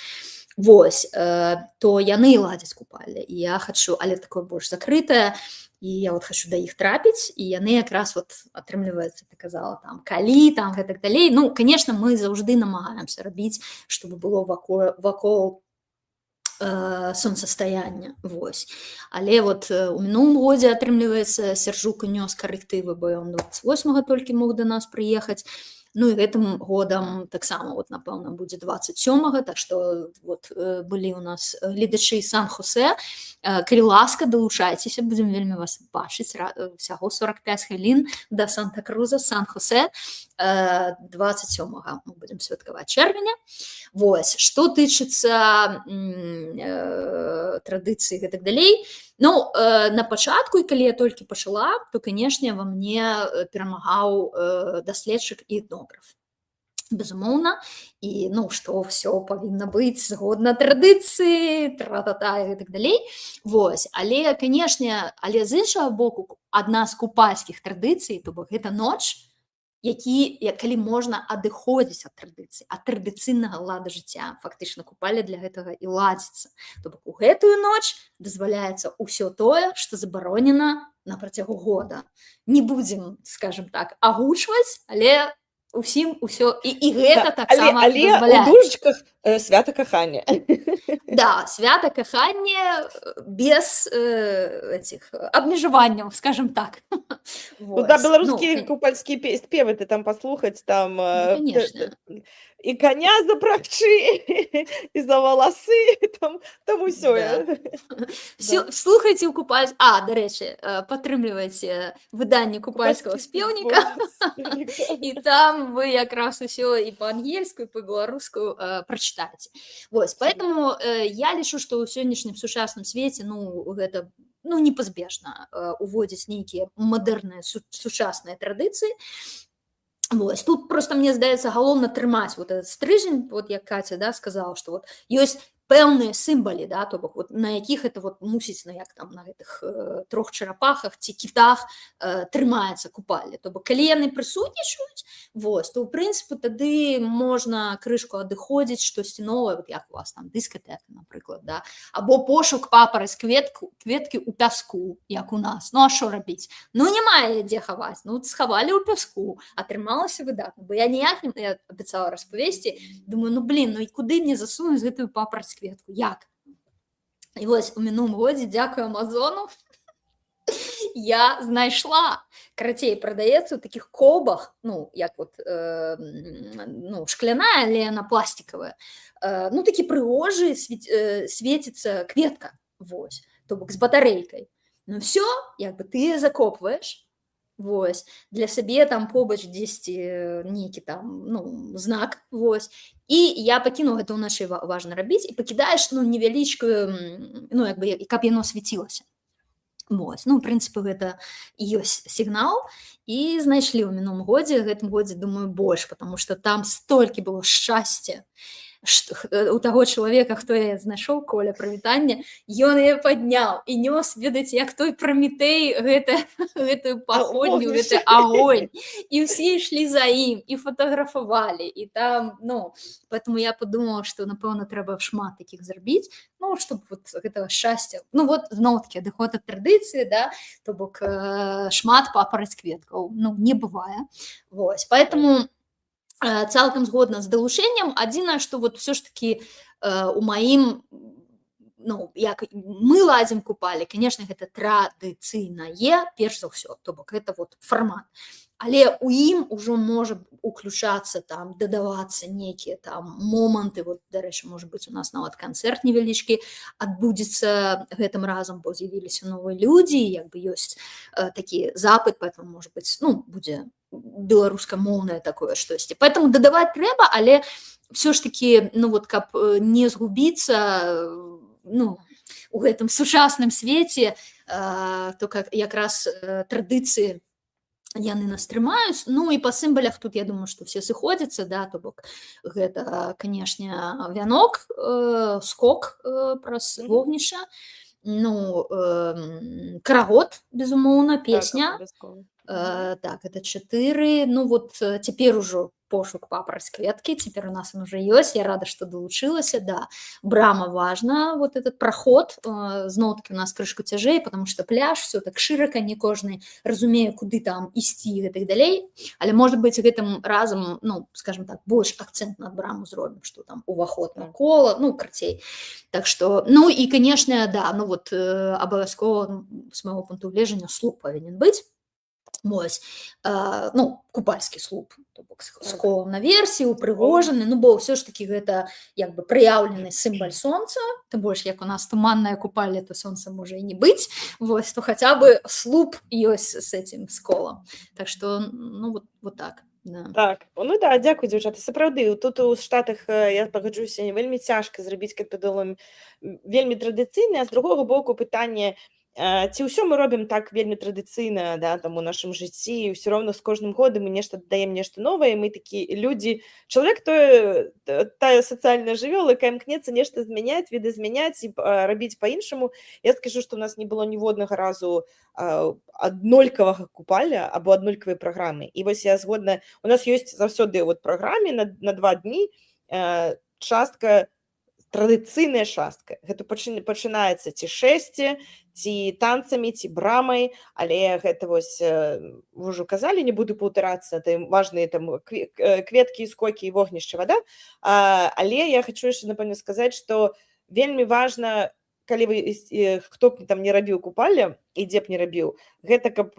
Вось, то яны ладзяць купальні, і я хачу, але такое больш закрытае, і я вот хачу да іх трапіць, і яны якраз вот атрымліваецца, ты казала, там, калі, там, гэтак далей. Ну, конечно, мы заўжды намагаемся рабіць, чтобы было вакол сонцастаяння, вось. Але вот у мінулым годзе, атрымліваецца, Сяржук унёс карэктывы, бо ён 28-го толькі мог да нас прыехаць. Ну і гэтым годам таксама, вот, напэўна, будзе 27-го, так што вот былі у нас гледачы Сан-Хосе. Калі ласка, далучайцеся, будзем вельмі вас бачыць, усяго 45 хвілін да Санта-Круза, Сан-Хосе. 27-го мы будзем святкаваць чэрвеня. Вось, што тычыцца традыцыі і гэтак далей. Ну, на пачатку, і калі я толькі пачала, то, канешне, ва мне перамагаў даследчык і этнограф. Безумоўна, і, ну, што ўсё павінна быць згодна традыцыі, тра-та-та і гэтак далей. Вось, але, канешне, але з іншага боку, адна з купальскіх традыцый, то бок гэта ноч, калі можна адыходзіць ад традыцыі, ад традыцыйнага лада жыцця. Фактычна купальня для гэтага і ладзіцца. То бок у гэтую ноч дазваляецца ўсё тое, што забаронена на працягу года. Не будзем, скажем так, агучваць, але усім усё і гэта таксама дазваляецца. Але у дужачках свята кахання. Да, свята кахання без этих абмежаванняў, скажем так. Ну да, беларускія купальскія спевы ты там паслухаць, там і коня запрагчы, і за валасы, там усё. Слухайце ў купальскім... Дарэчы, падтрымлівайце выданне купальскага спеўніка, і там вы якраз усё і па-ангельску, і па-беларуску прачытаеце. Вось, поэтому я лічу, што ў сённяшнім сучасным свеце, ну, гэта, ну, непазбежна уводзіць нейкія мадэрныя сучасныя традыцыі. Вось, тут просто, мне здаецца, галоўна трымаць вот этот стрыжень, вот як Катя, да, сказала, што вот ёсць пэўныя сімвалы, да, то бок, вот, на якіх это вот мусіць, ну, як там на гэтых 3 чарапахах ці кітах трымаецца купальня. То бок, калі яны прысутнічаюць, вось, то, ў прынцыпе, тады можна крышку адыходзіць, штосьці новае, вот як у вас там дыскатэка, напрыклад, да, або пошук папараць кветкі ў пяску, як у нас. Ну, а што рабіць? Ну, няма дзе хаваць, ну, схавалі ў пяску, атрымалася выдатна, бо я ніяк не абяцала распавесці, думаю, ну, блин, ну, і куды мне засунуць гэтую папараць кветку, як? І вось у мінулым годзе, дзякую Амазону, я знайшла, карацей, прадаецца ў такіх колбах, ну, як вот, ну, шкляная, але яна пластикавая, ну, такі прыгожы, свеціцца кветка, вось, то бок з батарэйкай. Ну, все, як бы ты закопваеш, вось, для сабе там побач дзесьці нейкі там, ну, знак, вось, і я пакіну гэта ўначы важна рабіць, і пакідаеш, ну, невялічкую, ну, як бы, каб яно свяцілася. Вось, ну, ў прынцыпе, гэта і ёсць сігнал, і знайшлі ў мінулым годзе, гэтым годзе, думаю, больш, потому што там столькі было шчасця, у таго чалавека, хто я знайшоў, Коля, прывітанне, ён яе падняў і нёс, ведаеце, як той Прамітэй гэтую паходню, гэты агонь, і ўсе ішлі за ім, і фатаграфавалі, і там, ну, поэтому я подумала, што, напэўна, трэба шмат такіх зрабіць, ну, чтобы вот гэтага шчасця, ну, вот, зноў-такі, адыход ад традыцыі, да, то бок шмат папараць кветкаў, ну, не бывае, вось, поэтому цалкам згодна з далучэннем. Адзінае, што вот все ж таки у маім, ну, як мы ладзім купалі, конечно, гэта традыцыйнае, перш за ўсё, то бок гэта вот фармат. Але у ім ужо можа уключацца, там, дадавацца нейкія там моманты, вот, дарэчы, можа быць, у нас нават канцэрт невялічкі адбудзецца гэтым разам, бо з'явіліся новыя людзі, як бы ёсць такі запыт, поэтому, можа быць, ну, будзе беларускамоўнае такое штосьці. Поэтому дадаваць трэба, але все ж таки, ну, вот, каб не згубіцца, ну, у гэтым сучасным свеце, то как якраз традыцыі яны нас трымаюць. Ну і па сімвалях тут я думаю, што все сыходзяцца, да, то бок гэта, канешне, вянок, скок праз Мгм. вогнішча, ну, карагод, безумоўна, Так, песня. абавязкова. Мгм. Так, это 4. Ну вот цяпер ужо пошук папараць кветкі, цяпер у нас он уже ёсць, я рада, што далучылася, да. Брама важна, вот этот праход, зноў-такі у нас крышку цяжэй, потому што пляж, всё так шырака, не кожны разумее, куды там ісці і гэтак далей, але, можа быць, гэтым разам, ну, скажем так, больш акцэнт на браму зробім, што там уваход Так. накола, ну, карцей. Так што, ну і, канешне, да, ну вот абавязкова з майго пункту гледжання слуп павінен быць. Вось, ну, купальскі слуп, то бок з Так. колам наверсе, упрыгожаны, ну, бо ўсё ж такі гэта як бы праяўлены сімваль сонца, тым больш, як у нас туманная купальня, то сонца можа і не быць, вось, то хаця бы слуп ёсць з этим, з колам. Так што, ну, вот так, да. Так, ну да, дзякуй, дзяўчаты. Сапраўды, тут у Штатах, я пагаджуся, вельмі цяжка зрабіць капіталом вельмі традыцыйны, а з другога боку пытанне, ці ўсё мы робім так вельмі традыцыйна, да, там у нашым жыцці, і ўсё роўна з кожным годам мы нешта дадаем нешта новае, мы такі людзі, чалавек тая сацыяльная жывёла, якая імкнецца нешта змяняць, відазмяняць і рабіць па-іншаму. Я скажу, што ў нас не было ніводнага разу аднолькавага купаля або аднолькавай праграмы. І вось я згодна, у нас ёсць заўсёды вот праграме на 2 дні частка, традыцыйная частка. Гэта пачынаецца ці шэсце, ці танцамі, ці брамай, але гэта вось, вы ўжо казалі, не буду паўтарацца, там важныя там кветкі, скокі і вогнішча, вада. Але я хачу яшчэ, напэўна, сказаць, што вельмі важна, калі вы, хто б там не рабіў купальня, і дзе б не рабіў, гэта каб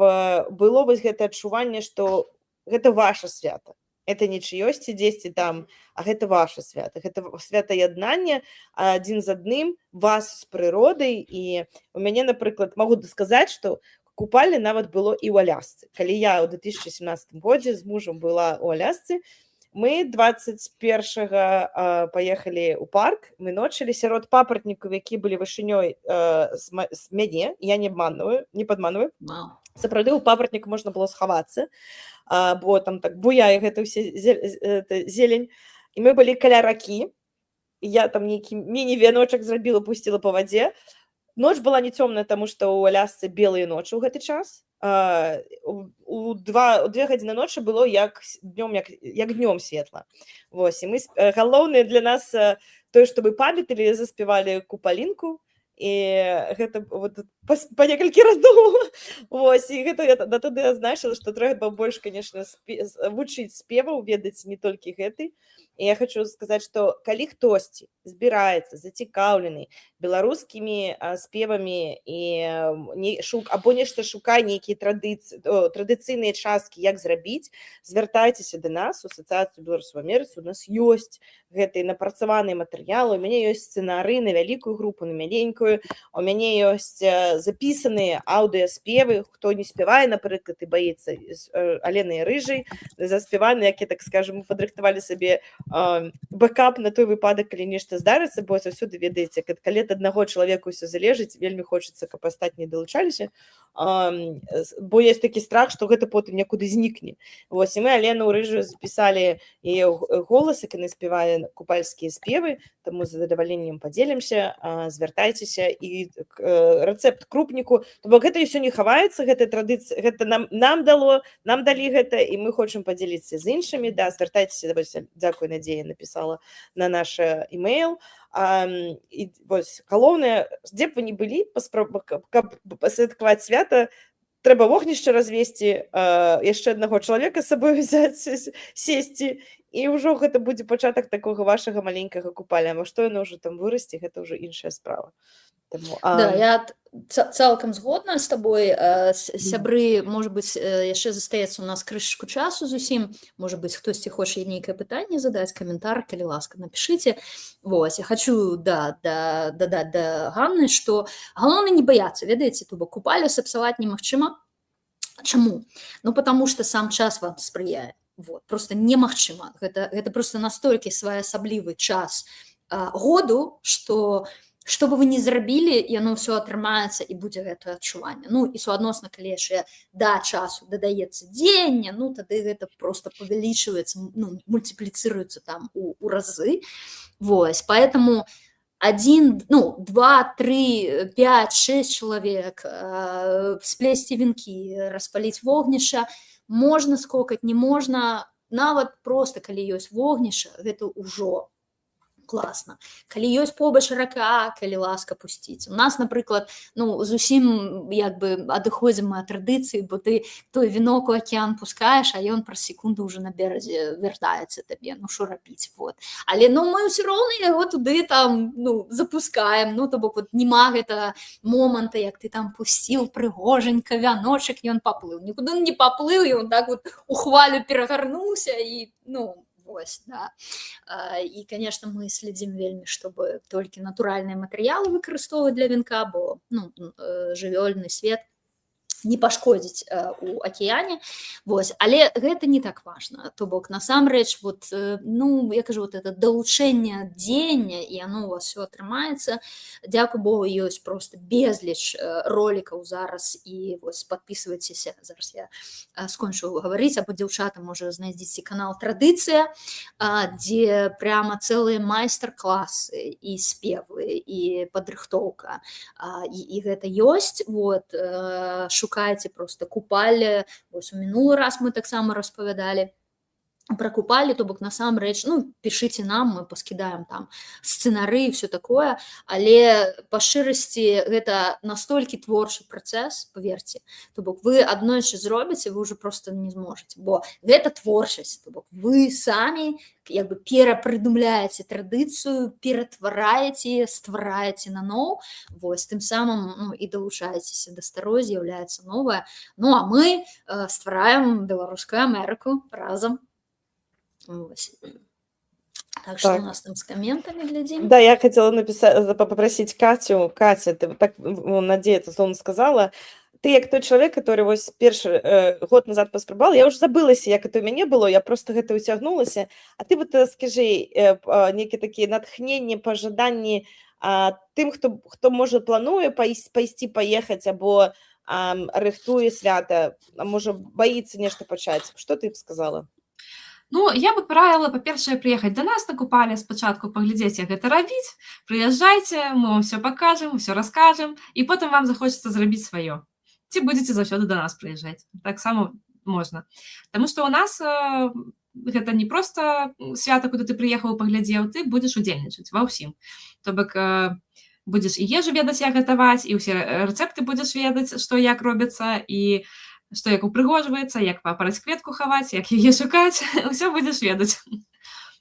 было вось гэта адчуванне, што гэта ваша свята. Это не чыёсьці дзесьці там, а гэта ваша свята. Гэта свята яднання адзін з адным, вас з прыродай. І у мяне, напрыклад, магу сказаць, што купальня нават было і ў Алясцы. Калі я ў 2017 годзе з мужам была ў Алясцы, мы 21-го паехалі ў парк, мы ночылі сярод папаратнікаў, які былі вышынёй з мяне, я не падманваю. Сапраўды ў папаратніку можна было схавацца, бо там так буяе гэта ўся зелень. І мы былі каля ракі, я там нейкі міні-вяночак зрабіла, пусціла па вадзе. Ноч была не цёмная, таму што ў Алясцы белыя ночы ў гэты час. У 2 гадзіны ночы было як днём светла. Вось, і мы, галоўнае для нас тое, што мы памяталі, заспявалі купалінку, і гэта вот па некалькі разоў. Вось, і гэта я тады азначыла, што трэба больш, канешне, вучыць спеваў, ведаць не толькі гэты. І я хочу сказаць, што калі хтосьці збіраецца зацікаўлены беларускімі спевамі і або нешта шукае нейкія традыцыйныя часткі, як зрабіць, звяртайцеся да нас у Асацыяцыю беларусаў у Амерыцы. У нас ёсць гэтыя напрацаваныя матэрыялы, у мяне ёсць сцэнары на вялікую групу, на маленькую, у мяне ёсць запісаныя аўдыаспевы, хто не спявае, напрыклад, і баіцца Аленай Рыжай, заспяваны, як я так скажу, мы падрыхтавалі сабе бэкап на той выпадак, калі нешта здарыцца, бо заўсёды ведаеце, калі ад аднаго чалавека ўсё залежыць, вельмі хочацца, каб астатнія далучаліся, бо ёсць такі страх, што гэта потым некуды знікне. Вось, і мы Алену Рыжую запісалі яе голас, як яна спявае купальскія спевы, таму з задаваленнем падзелімся, звяртайцеся. І рэцэпт крупніку, то бок гэта ўсё не хаваецца, гэта традыцыя, гэта нам далі гэта, і мы хочам падзеліцца з іншымі, да, звяртайцеся, дзякуй, Надзея напісала на наш email. І вось, галоўнае, дзе б вы не былі, каб пасвяткаваць свята, трэба вогнішча развесці, яшчэ аднаго чалавека з сабой взяць, сесці, і ўжо гэта будзе пачатак такога вашага маленькага купальня. А што яно ўжо там вырасце, гэта ўжо іншая справа. Да, я цалкам згодна з табой. Сябры, можа быць, яшчэ застаецца у нас крышачку часу зусім. Можа быць, хтосьці хоча нейкае пытанне задаць, каментар, калі ласка, напішыце. Вось, я хочу дадаць да Ганны, што галоўнае не баяцца, ведаеце, то бок купальню сапсаваць немагчыма. Чаму? Ну, потому што сам час вам спрыяе. Вот, просто немагчыма. Гэта просто настолькі своеасаблівы час году, што што бы вы ні зрабілі, яно ўсё атрымаецца і будзе гэтае адчуванне. Ну і суадносна, калі яшчэ да часу дадаецца дзеянне, ну тады гэта просто павялічваецца, ну, мультипліцыруецца там у разы. Вось, поэтому 1, ну, 2, 3, 5, 6 человек, сплесці венкі, распаліць вогнішча, можна скокаць, не можна, нават просто калі ёсць вогнішча, гэта ўжо класна. Калі ёсць побач рака, калі ласка пусціць. У нас, напрыклад, ну, зусім як бы адыходзім мы ад традыцыі, бо ты той вінок у акіян пускаеш, а ён праз секунду ўжо на беразе вяртаецца табе. Ну, што рабіць? Вот. Але ну, мы ўсё роўна яго туды там, ну, запускаем. Ну, то бок вот нема гэтага моманта, як ты там пусціў прыгожанька вяночак, ён паплыў. Нікуды он не паплыў, ён так вот у хвалю перагарнуўся і, ну, вось, да. І, конечно, мы следзім вельмі, чтобы толькі натуральныя матэрыялы выкарыстоўваць для венка, бо ну, жывёльны свет не пашкодзіць у акіяне. Вось. Але гэта не так важна. То бок, насамрэч, вот, ну, я кажу, вот это далучэнне дзеяння, і оно у вас все атрымаецца. Дзякуй Богу, ёсць просто безліч ролікаў зараз, і вось падпісвайцеся. Зараз я скончу гаварыць, або дзяўчата, можа, знайдзіце канал «Традыцыя», дзе прямо цэлыя майстар-класы, і спевы, і падрыхтоўка. І гэта ёсць. Вот, шукайце просто купалі. Вось у мінулы раз мы таксама распавядалі про купалі, то бок насамрэч, ну, пішыце нам, мы паскідаем там сцэнары і все такое, але па шчырасці гэта настолькі творчы працэс, паверце, то бок вы аднойчы зробіце, вы ўжо просто не зможаце, бо гэта творчасць, то бок вы самі як бы перапрыдумляеце традыцыю, ператвараеце, ствараеце наноў, вось, тым самым, ну, і далучаецеся да старой, з'яўляецца новае. Ну, а мы ствараем беларускую Амерыку разам. Вось. Так что у нас там с комментами глядим. Да, я хотела попросить Катю. Катя, ты так, Надея это словно сказала. Ты як той чалавек, который вось першы год назад паспрабавала, я ўжо забылася, як это у мяне было, я просто гэта ўцягнулася. А ты вот скажи, нейкія такія натхненні, пажаданні тым, хто можа плануе пайсці, паехаць, або рыхтуе свята, а можа баіцца нешта пачаць. Што ты б сказала? Ну, я бы параіла, па-першае, прыехаць да нас на купале, спачатку паглядзець, як гэта рабіць, прыязджайце, мы вам все пакажам, все раскажам, і потым вам захочацца зрабіць сваё. Ці будзеце заўсёды да нас прыязджаць. Таксама можна. Таму што ў нас гэта не проста свята, куды ты прыехаў, паглядзеў, ты будзеш удзельнічаць ва ўсім. То бок будзеш і ежу ведаць, як гатаваць, і ўсе рэцэпты будзеш ведаць, што як робіцца, і што як упрыгожваецца, як папараць кветку хаваць, як яе шукаць, ўсё будзеш ведаць.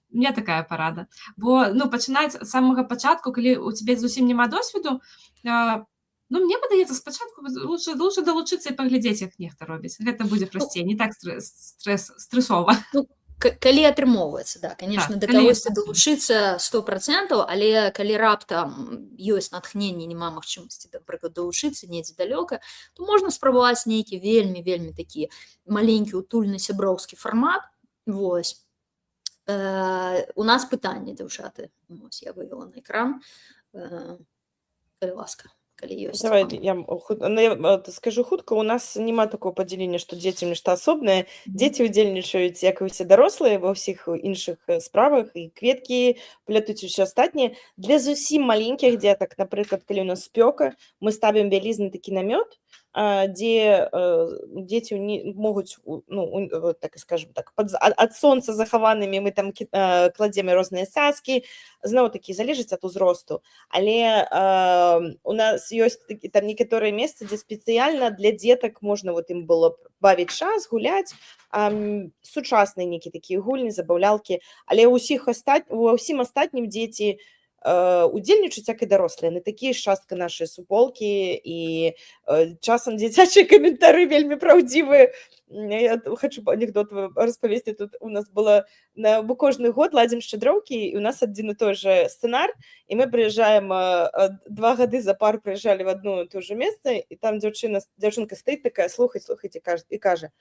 Мне такая парада. Бо, ну, пачынаць з самага пачатку, калі у цябе зусім няма досведу, ну, мне падаецца, спачатку лучше далучыцца і паглядзець, як нехта робіць. Гэта будзе прасцей, не так стрэсова. Ну, калі атрымоўваецца, да, конечно, да кагосьці далучыцца 100%, але калі раптам ёсць натхненне, няма магчымасці, напрыклад, далучыцца недзе далёка, то можна спрабаваць нейкі вельмі такі маленькі утульны сяброўскі фармат. Вось. У нас пытанне, дзяўчаты. Вось, я вывела на экран. Калі ласка. Давай, я скажу хутка, у нас няма такого падзялення, што дзецям нешта асобнае. Дзеці удзельнічаюць, як і ўсе дарослыя, ва ўсіх іншых справах, і кветкі плятуць усё астатняе. Для зусім маленькіх дзетак, напрыклад, калі у нас спёка, мы ставім вялізны такі намёт, дзе дзеці могуць, ну, так скажем так, ад сонца захаванымі, мы там кладзем розныя цацкі, зноў такі залежыць ад узросту, але у нас ёсць там некаторыя месцы, дзе спецыяльна для дзетак можна вот ім было бавіць час, гуляць, сучасныя нейкія такія гульні, забаўлялкі, але ва ўсім астатнім дзеці удзельнічаюць, як і дарослыя, на такія ж частка нашай суполкі, і часам дзіцячыя каментары вельмі праўдзівыя. Я хочу анекдот распавесці. Тут у нас было, мы кожны год ладзім шчадроўкі, і у нас адзін і той же сцэнар, і мы прыязджаем 2 гады запар, прыязджалі в одно і то же месца, і там дзяўчынка стаіць такая, слухайце, і кажа: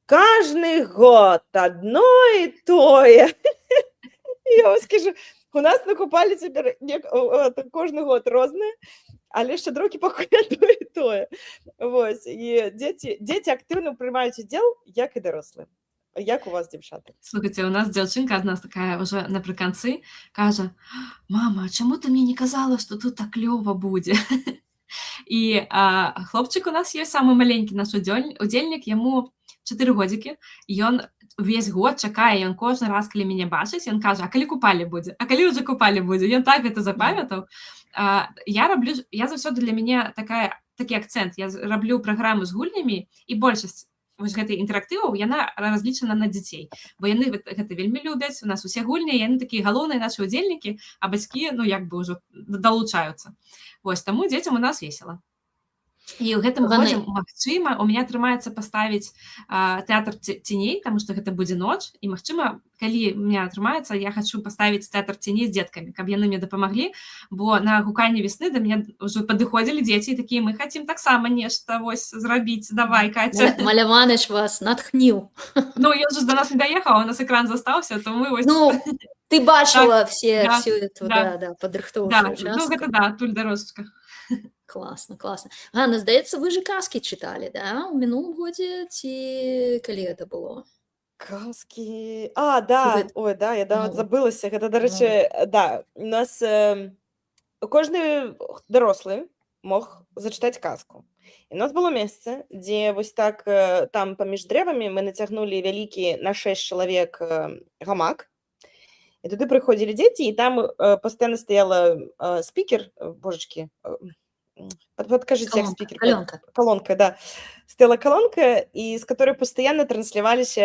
«Каждый год одно и то. Я вам скажу, У нас на купалі цяпер кожны год розныя, але шчадроўкі пакуль тое і тое. Вось, і дзеці актыўна прымаюць удзел, як і дарослыя. Як у вас, дзяўчаты? Слухайте, у нас дзяўчынка адна такая уже напрыканцы кажа: «Мама, чаму ты мне не казала, што тут так клёва будзе?» І хлопчык у нас ёсць самы маленькі наш удзельнік, яму 4 годзікі, і ён увесь год чакае, ён кожны раз, калі мяне бачыць, ён кажа: «А калі купалі будзе? А калі ўжо купалі будзе?» Ён так гэта запамятаў. Я заўсёды для мяне такі акцэнт. Я раблю праграму з гульнямі, і большасць вось гэтай інтэрактываў, яна разлічана на дзяцей, бо яны гэта вельмі любяць, у нас усе гульні, яны такія галоўныя нашы удзельнікі, а бацькі, ну, як бы ўжо далучаюцца. Вось, таму дзецям у нас весела. І ў гэтым годзе, магчыма, у мяне атрымаецца паставіць тэатр ценей, таму што гэта будзе ноч, і, магчыма, калі у мяне атрымаецца, я хачу паставіць тэатр ценей з дзеткамі, каб яны мне дапамаглі, бо на гуканні весны да мяне ўжо падыходзілі дзеці і такія: «Мы хацім таксама нешта вось зрабіць, давай, Каця». Маляваныч вас натхніў. Ну, ён же да нас не даехаў, у нас экран застаўся, то мы вось... Ну, ты бачыла всю эту падрыхтоўчую частку. Ну, гэта да, туль дарожачка. Класна, класна. Ганна, здаецца, вы же казкі чыталі, да? У мінулым годзе ці калі гэта было? Казкі... да. Ой, да, я нават забылася. Гэта, дарэчы, да. У нас кожны дарослы мог зачытаць казку. І у нас было месца, дзе вось так там паміж дрэвамі мы нацягнулі вялікі на 6 чалавек гамак. І туды прыходзілі дзеці, і там пастаянна стаяла спікер, божачкі, подкажите, як спикер. Колонка. Колонка, да. Стояла колонка, и с которой постоянно транслировались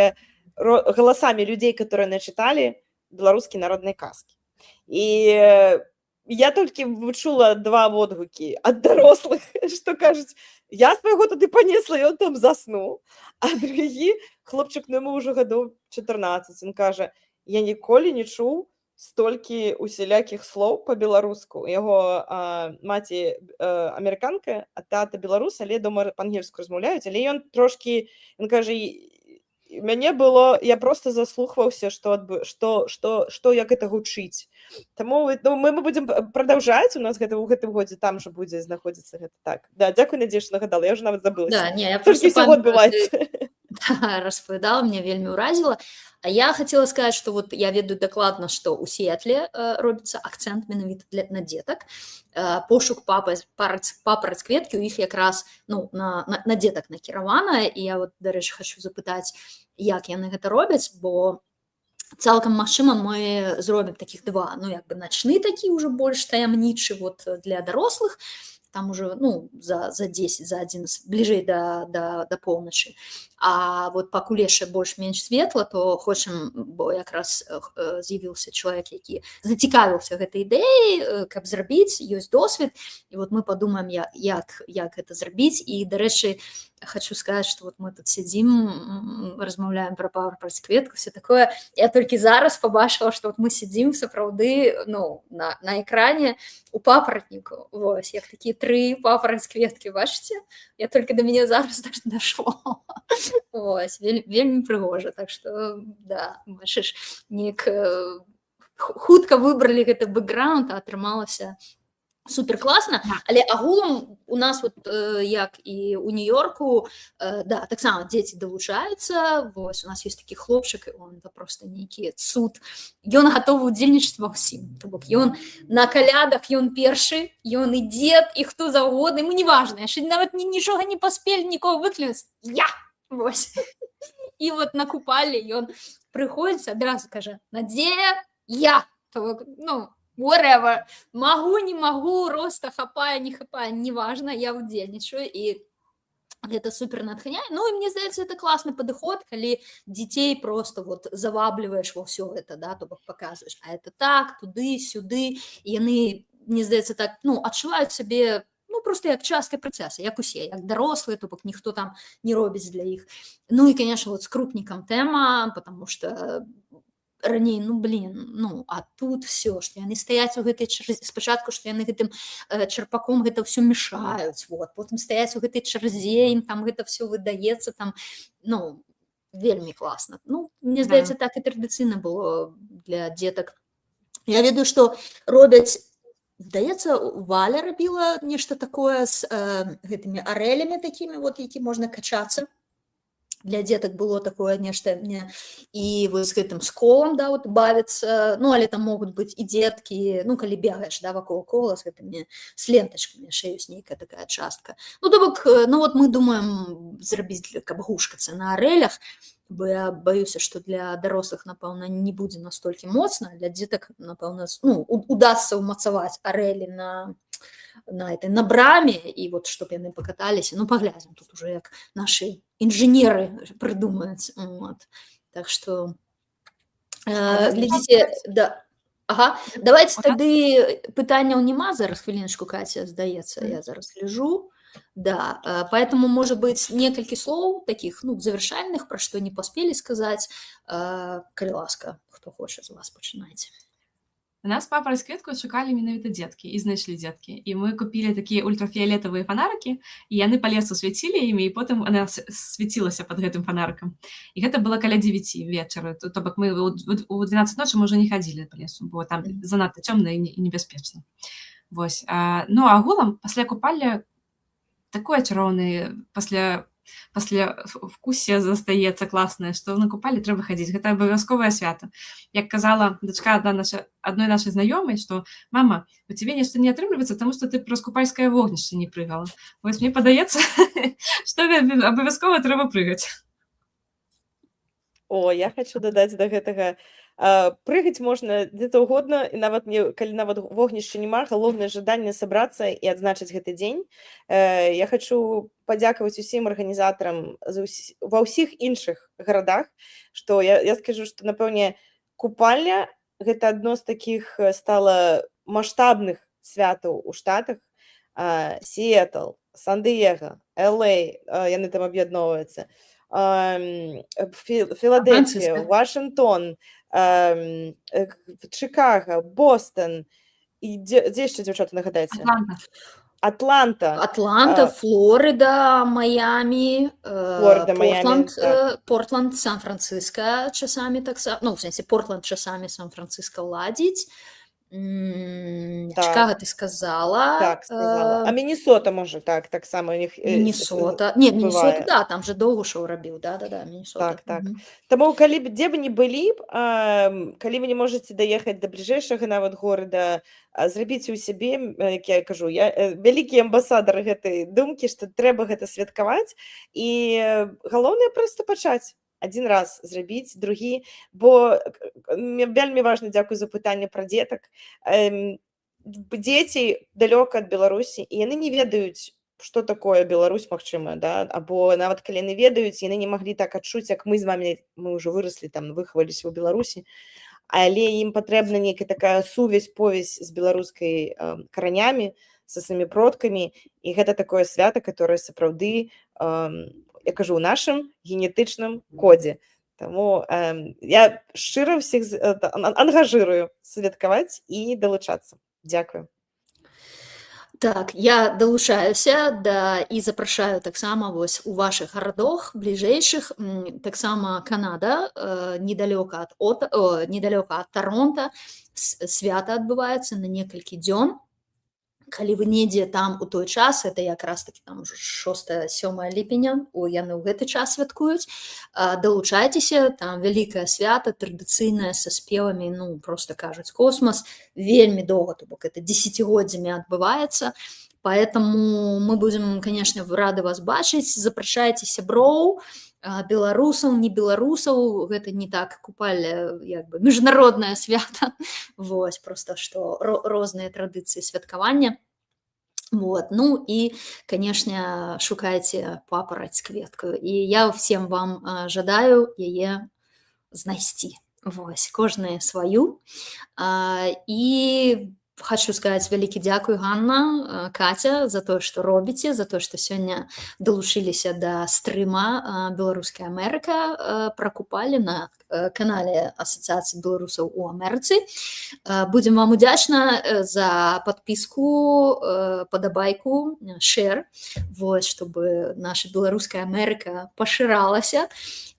голосами людей, которые начитали белорусские народные сказки. И я только вычула 2 водгукі от дорослых, что кажуть: «Я свайго туды понесла, и он там заснул». А другі хлопчик, ну ему уже гадоў 14, он каже: «Я ніколі не чуў столькі усялякіх слоў па-беларуску». Яго маці амерыканка, а тата беларус, але дома па-ангельску размаўляюць, але ён трошкі, ён кажа, мяне было, я просто заслухваўся, што як гэта гучыць. Таму мы будзем прадаўжаць, у нас гэта ў гэтым годзе там жа будзе знаходзіцца гэта так. Да, дзякуй, Надзея, што нагадала, я ўжо нават забылася. Да, не, я толькі просто ўсяго адбываецца. Да, распавядала, мне вельмі ўразіла. А я хацела сказаць, што вот я ведаю дакладна, што ў Сіэтле робіцца акцэнт менавіта на дзетак. Пошук папараць-кветкі у іх якраз на дзетак накіравана. І я вот, дарэчы, хачу запытаць, як яны гэта робяць, бо цалкам магчыма мы зробім такіх 2, ну як бы начны такі ўжо больш таямнічы вот для дарослых, там уже, ну, за 10, за 11, бліжэй да поўначы. А вот пакуль яшчэ больш-менш светла, то хочам, бо якраз з'явіўся чалавек, які зацікавіўся гэтай ідэяй, каб зрабіць, ёсць досвед, і вот мы падумаем, як гэта зрабіць. І, дарэчы, хочу сказаць, што вот мы тут сядзім, размаўляем пра папараць-кветку, все такое. Я толькі зараз пабачыла, што вот мы сядзім сапраўды, ну, на экране у папаратніку. Вось, як такія 3 папараць-кветкі, бачыце? Я толькі да мяне зараз дашло. Ось, вельмі прыгожа, так што, да, бачыш, неяк хутка выбралі гэты бэкграунд, а атрымалася супер класна. Але агулам у нас вот як і ў Нью-Йорку, да, таксама дзеці далучаюцца. Вось, у нас ёсць такі хлопчык, он просто нейкі цуд. Ён гатовы ўдзельнічаць ва ўсім. То бок ён на калядах, ён першы, ён і дзед, і хто заўгодна, ему не важна, яшчэ нават нічога не паспелі, нікога выклюць. Я! Вось. І вот на купалі ён прыходзіць, адразу кажа: «Надзея, я!» То бок, ну, whatever, магу, не магу, роста хапае, не хапае, неважна, я ўдзельнічаю, і гэта супер натхняе. Ну, і мне здаецца, это класны падыход, калі дзяцей просто вот завабліваеш ва ўсё гэта, да, то бок паказваеш, а это так, туды, сюды, і яны, мне здаецца, так, ну, адчуваюць сябе, ну, просто як частка працэса, як усе, як дарослыя, то бок ніхто там не робіць для іх. Ну, і, конечно, вот с крупнікам тэма, потому что раней, ну, блин, ну, а тут все, што яны стаяць у гэтай чарзе, спачатку, што яны гэтым чарпаком гэта ўсё мешаюць, вот, потым стаяць у гэтай чарзе, ім там гэта все выдаецца, там, ну, вельмі класна. Ну, мне здаецца, так і традыцыйна было для дзетак Я ведаю, што робяць, здаецца, Валя рабіла нешта такое з гэтымі арэлямі такімі, вот, які можна качацца. Для дзетак было такое нешта, і вось з гэтым з колам, да, вот бавіцца, ну, але там могуць быць і дзеткі, ну, калі бегаеш, да, вакол кола з гэтымі, з лентачкамі, яшчэ ёсць нейкая такая частка. Ну, то бок, ну, вот мы думаем зрабіць, каб гушкацца на арэлях, бо я баюся, што для дарослых, напэўна, не будзе настолькі моцна, для дзетак, напэўна, ну, удасца ўмацаваць арэлі на браме, і вот, чтоб яны пакаталіся, ну, паглядзім, тут уже як нашы інжынеры прыдумаюць, вот. Так што, глядзіце, да. Ага, давайте тады пытанняў няма зараз, хвіліначку, Катя, здаецца, я зараз гляжу. Да, поэтому, может быть, некалькі слоў таких, ну, завершальных, пра што не паспелі сказаць, калі ласка, хто хоча з вас, пачынайце. У нас папа з кветкою шукалі менавіта дзеткі і знайшлі дзеткі. І мы купілі такія ультрафіялетавыя фанарыкі, і яны па лесу свяцілі імі, і потым яна свяцілася пад гэтым фанарыкам. І гэта было каля 9 вечара. То бок мы у 12 ночы мы ўжо не хадзілі па лесу, бо там занадта цёмна і небяспечна. Вось. Ну, агулам, пасля купання такое чароўнае пасля вкусе застаецца класнае, што на купалі трэба хадзіць. Гэта абавязковае свята. Як казала дачка адной нашай знаёмай, што «Мама, у цябе нешта не атрымліваецца, таму што ты праз купальскае вогнішча не прыгала». Вось мне падаецца, што абавязкова трэба прыгаць. О, я хочу дадаць да гэтага. Прыгаць можна дзе-то ўгодна, і нават калі нават вогнішча няма, галоўнае жаданне сабрацца і адзначыць гэты дзень. Я хочу падзякаваць усім арганізатарам ва ўсіх іншых гарадах, што я скажу, што, напэўне, купальня – гэта адно з такіх стала маштабных святаў у Штатах. Сіэтл, Сан-Дыега, Л.А., яны там аб'ядноўваюцца, Філадельфія, Вашынгтон, Чикаго, Бостон, і дзе яшчэ, дзяўчаты, нагадаеце? Атланта, Флорида, Майами, Портланд, Сан-Франциско часамі таксама, ну, в сэнсе, Портланд часамі Сан-Франциско ладзіць. Чикаго ты сказала. Так, сказала. А Міннесота, можа, таксама у них Міннесота. Не, Міннесота, да, там же Доўгушаў рабіў, да, Міннесота. Так. Таму, калі б дзе б не былі, калі вы не можаце даехаць да бліжэйшага нават горада, зрабіце ў сябе, як я кажу, я вялікі амбасадар гэтай думкі, што трэба гэта святкаваць, і галоўнае проста пачаць. Адзін раз зрабіць, другі, бо вельмі важна, дзякуй за пытанне пра дзетак. Дзеці далёка ад Беларусі, і яны не ведаюць, што такое Беларусь, магчыма, да? Або нават калі яны ведаюць, яны не маглі так адчуць, як мы з вамі, мы ўжо выраслі, там, выхаваліся ў Беларусі, але ім патрэбна нейкая такая сувязь, повязь з беларускай каранямі, са сваімі продкамі, і гэта такое свята, которое сапраўды, я кажу, у нашым генетычным кодзе. Таму я шчыра ўсіх ангажырую святкаваць і далучацца. Дзякую. Так, я далучаюся і запрашаю таксама вось у вашых гарадах бліжэйшых, таксама Канада, недалёка ад Таронта, свята адбываецца на некалькі дзён. Калі вы недзе там у той час, это якраз таки там 6-7 ліпеня, яны ў гэты час святкуюць, далучайцеся, там вялікае свята, традыцыйнае, са спевамі, ну, просто кажуць, космас, вельмі доўга, то бок это десятигоддзямі адбываецца, поэтому мы будем, конечно, рады вас бачыць, запрашайце сяброў, беларусаў, не беларусаў, гэта не так купальня, як бы міжнароднае свята, вось, просто што розныя традыцыі святкавання. Вот. Ну і, конечно, шукайце папараць з кветкаю. І я всем вам жадаю яе знайсці. Вось, кожная сваю. І хочу сказаць вялікі дзякуй, Ганна, Катя, за тое, што робіце, за тое, што сёння далучыліся да стрыма «Беларуская Амерыка» пра купалі на канале Асацыяцыі беларусаў у Амерыцы. Будзем вам удзячна за падпіску, падабайку, шэр, вось, чтобы наша «Беларуская Амерыка» пашыралася.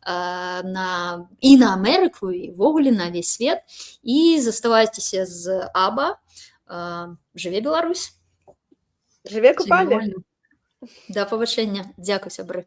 і на Амерыку, і ўвогуле на ўвесь свет. І заставайцеся з АБА. Жыве Беларусь! Жыве Купалі! Жыве Ольга. Да пабачэння. Дзякуй, сябры.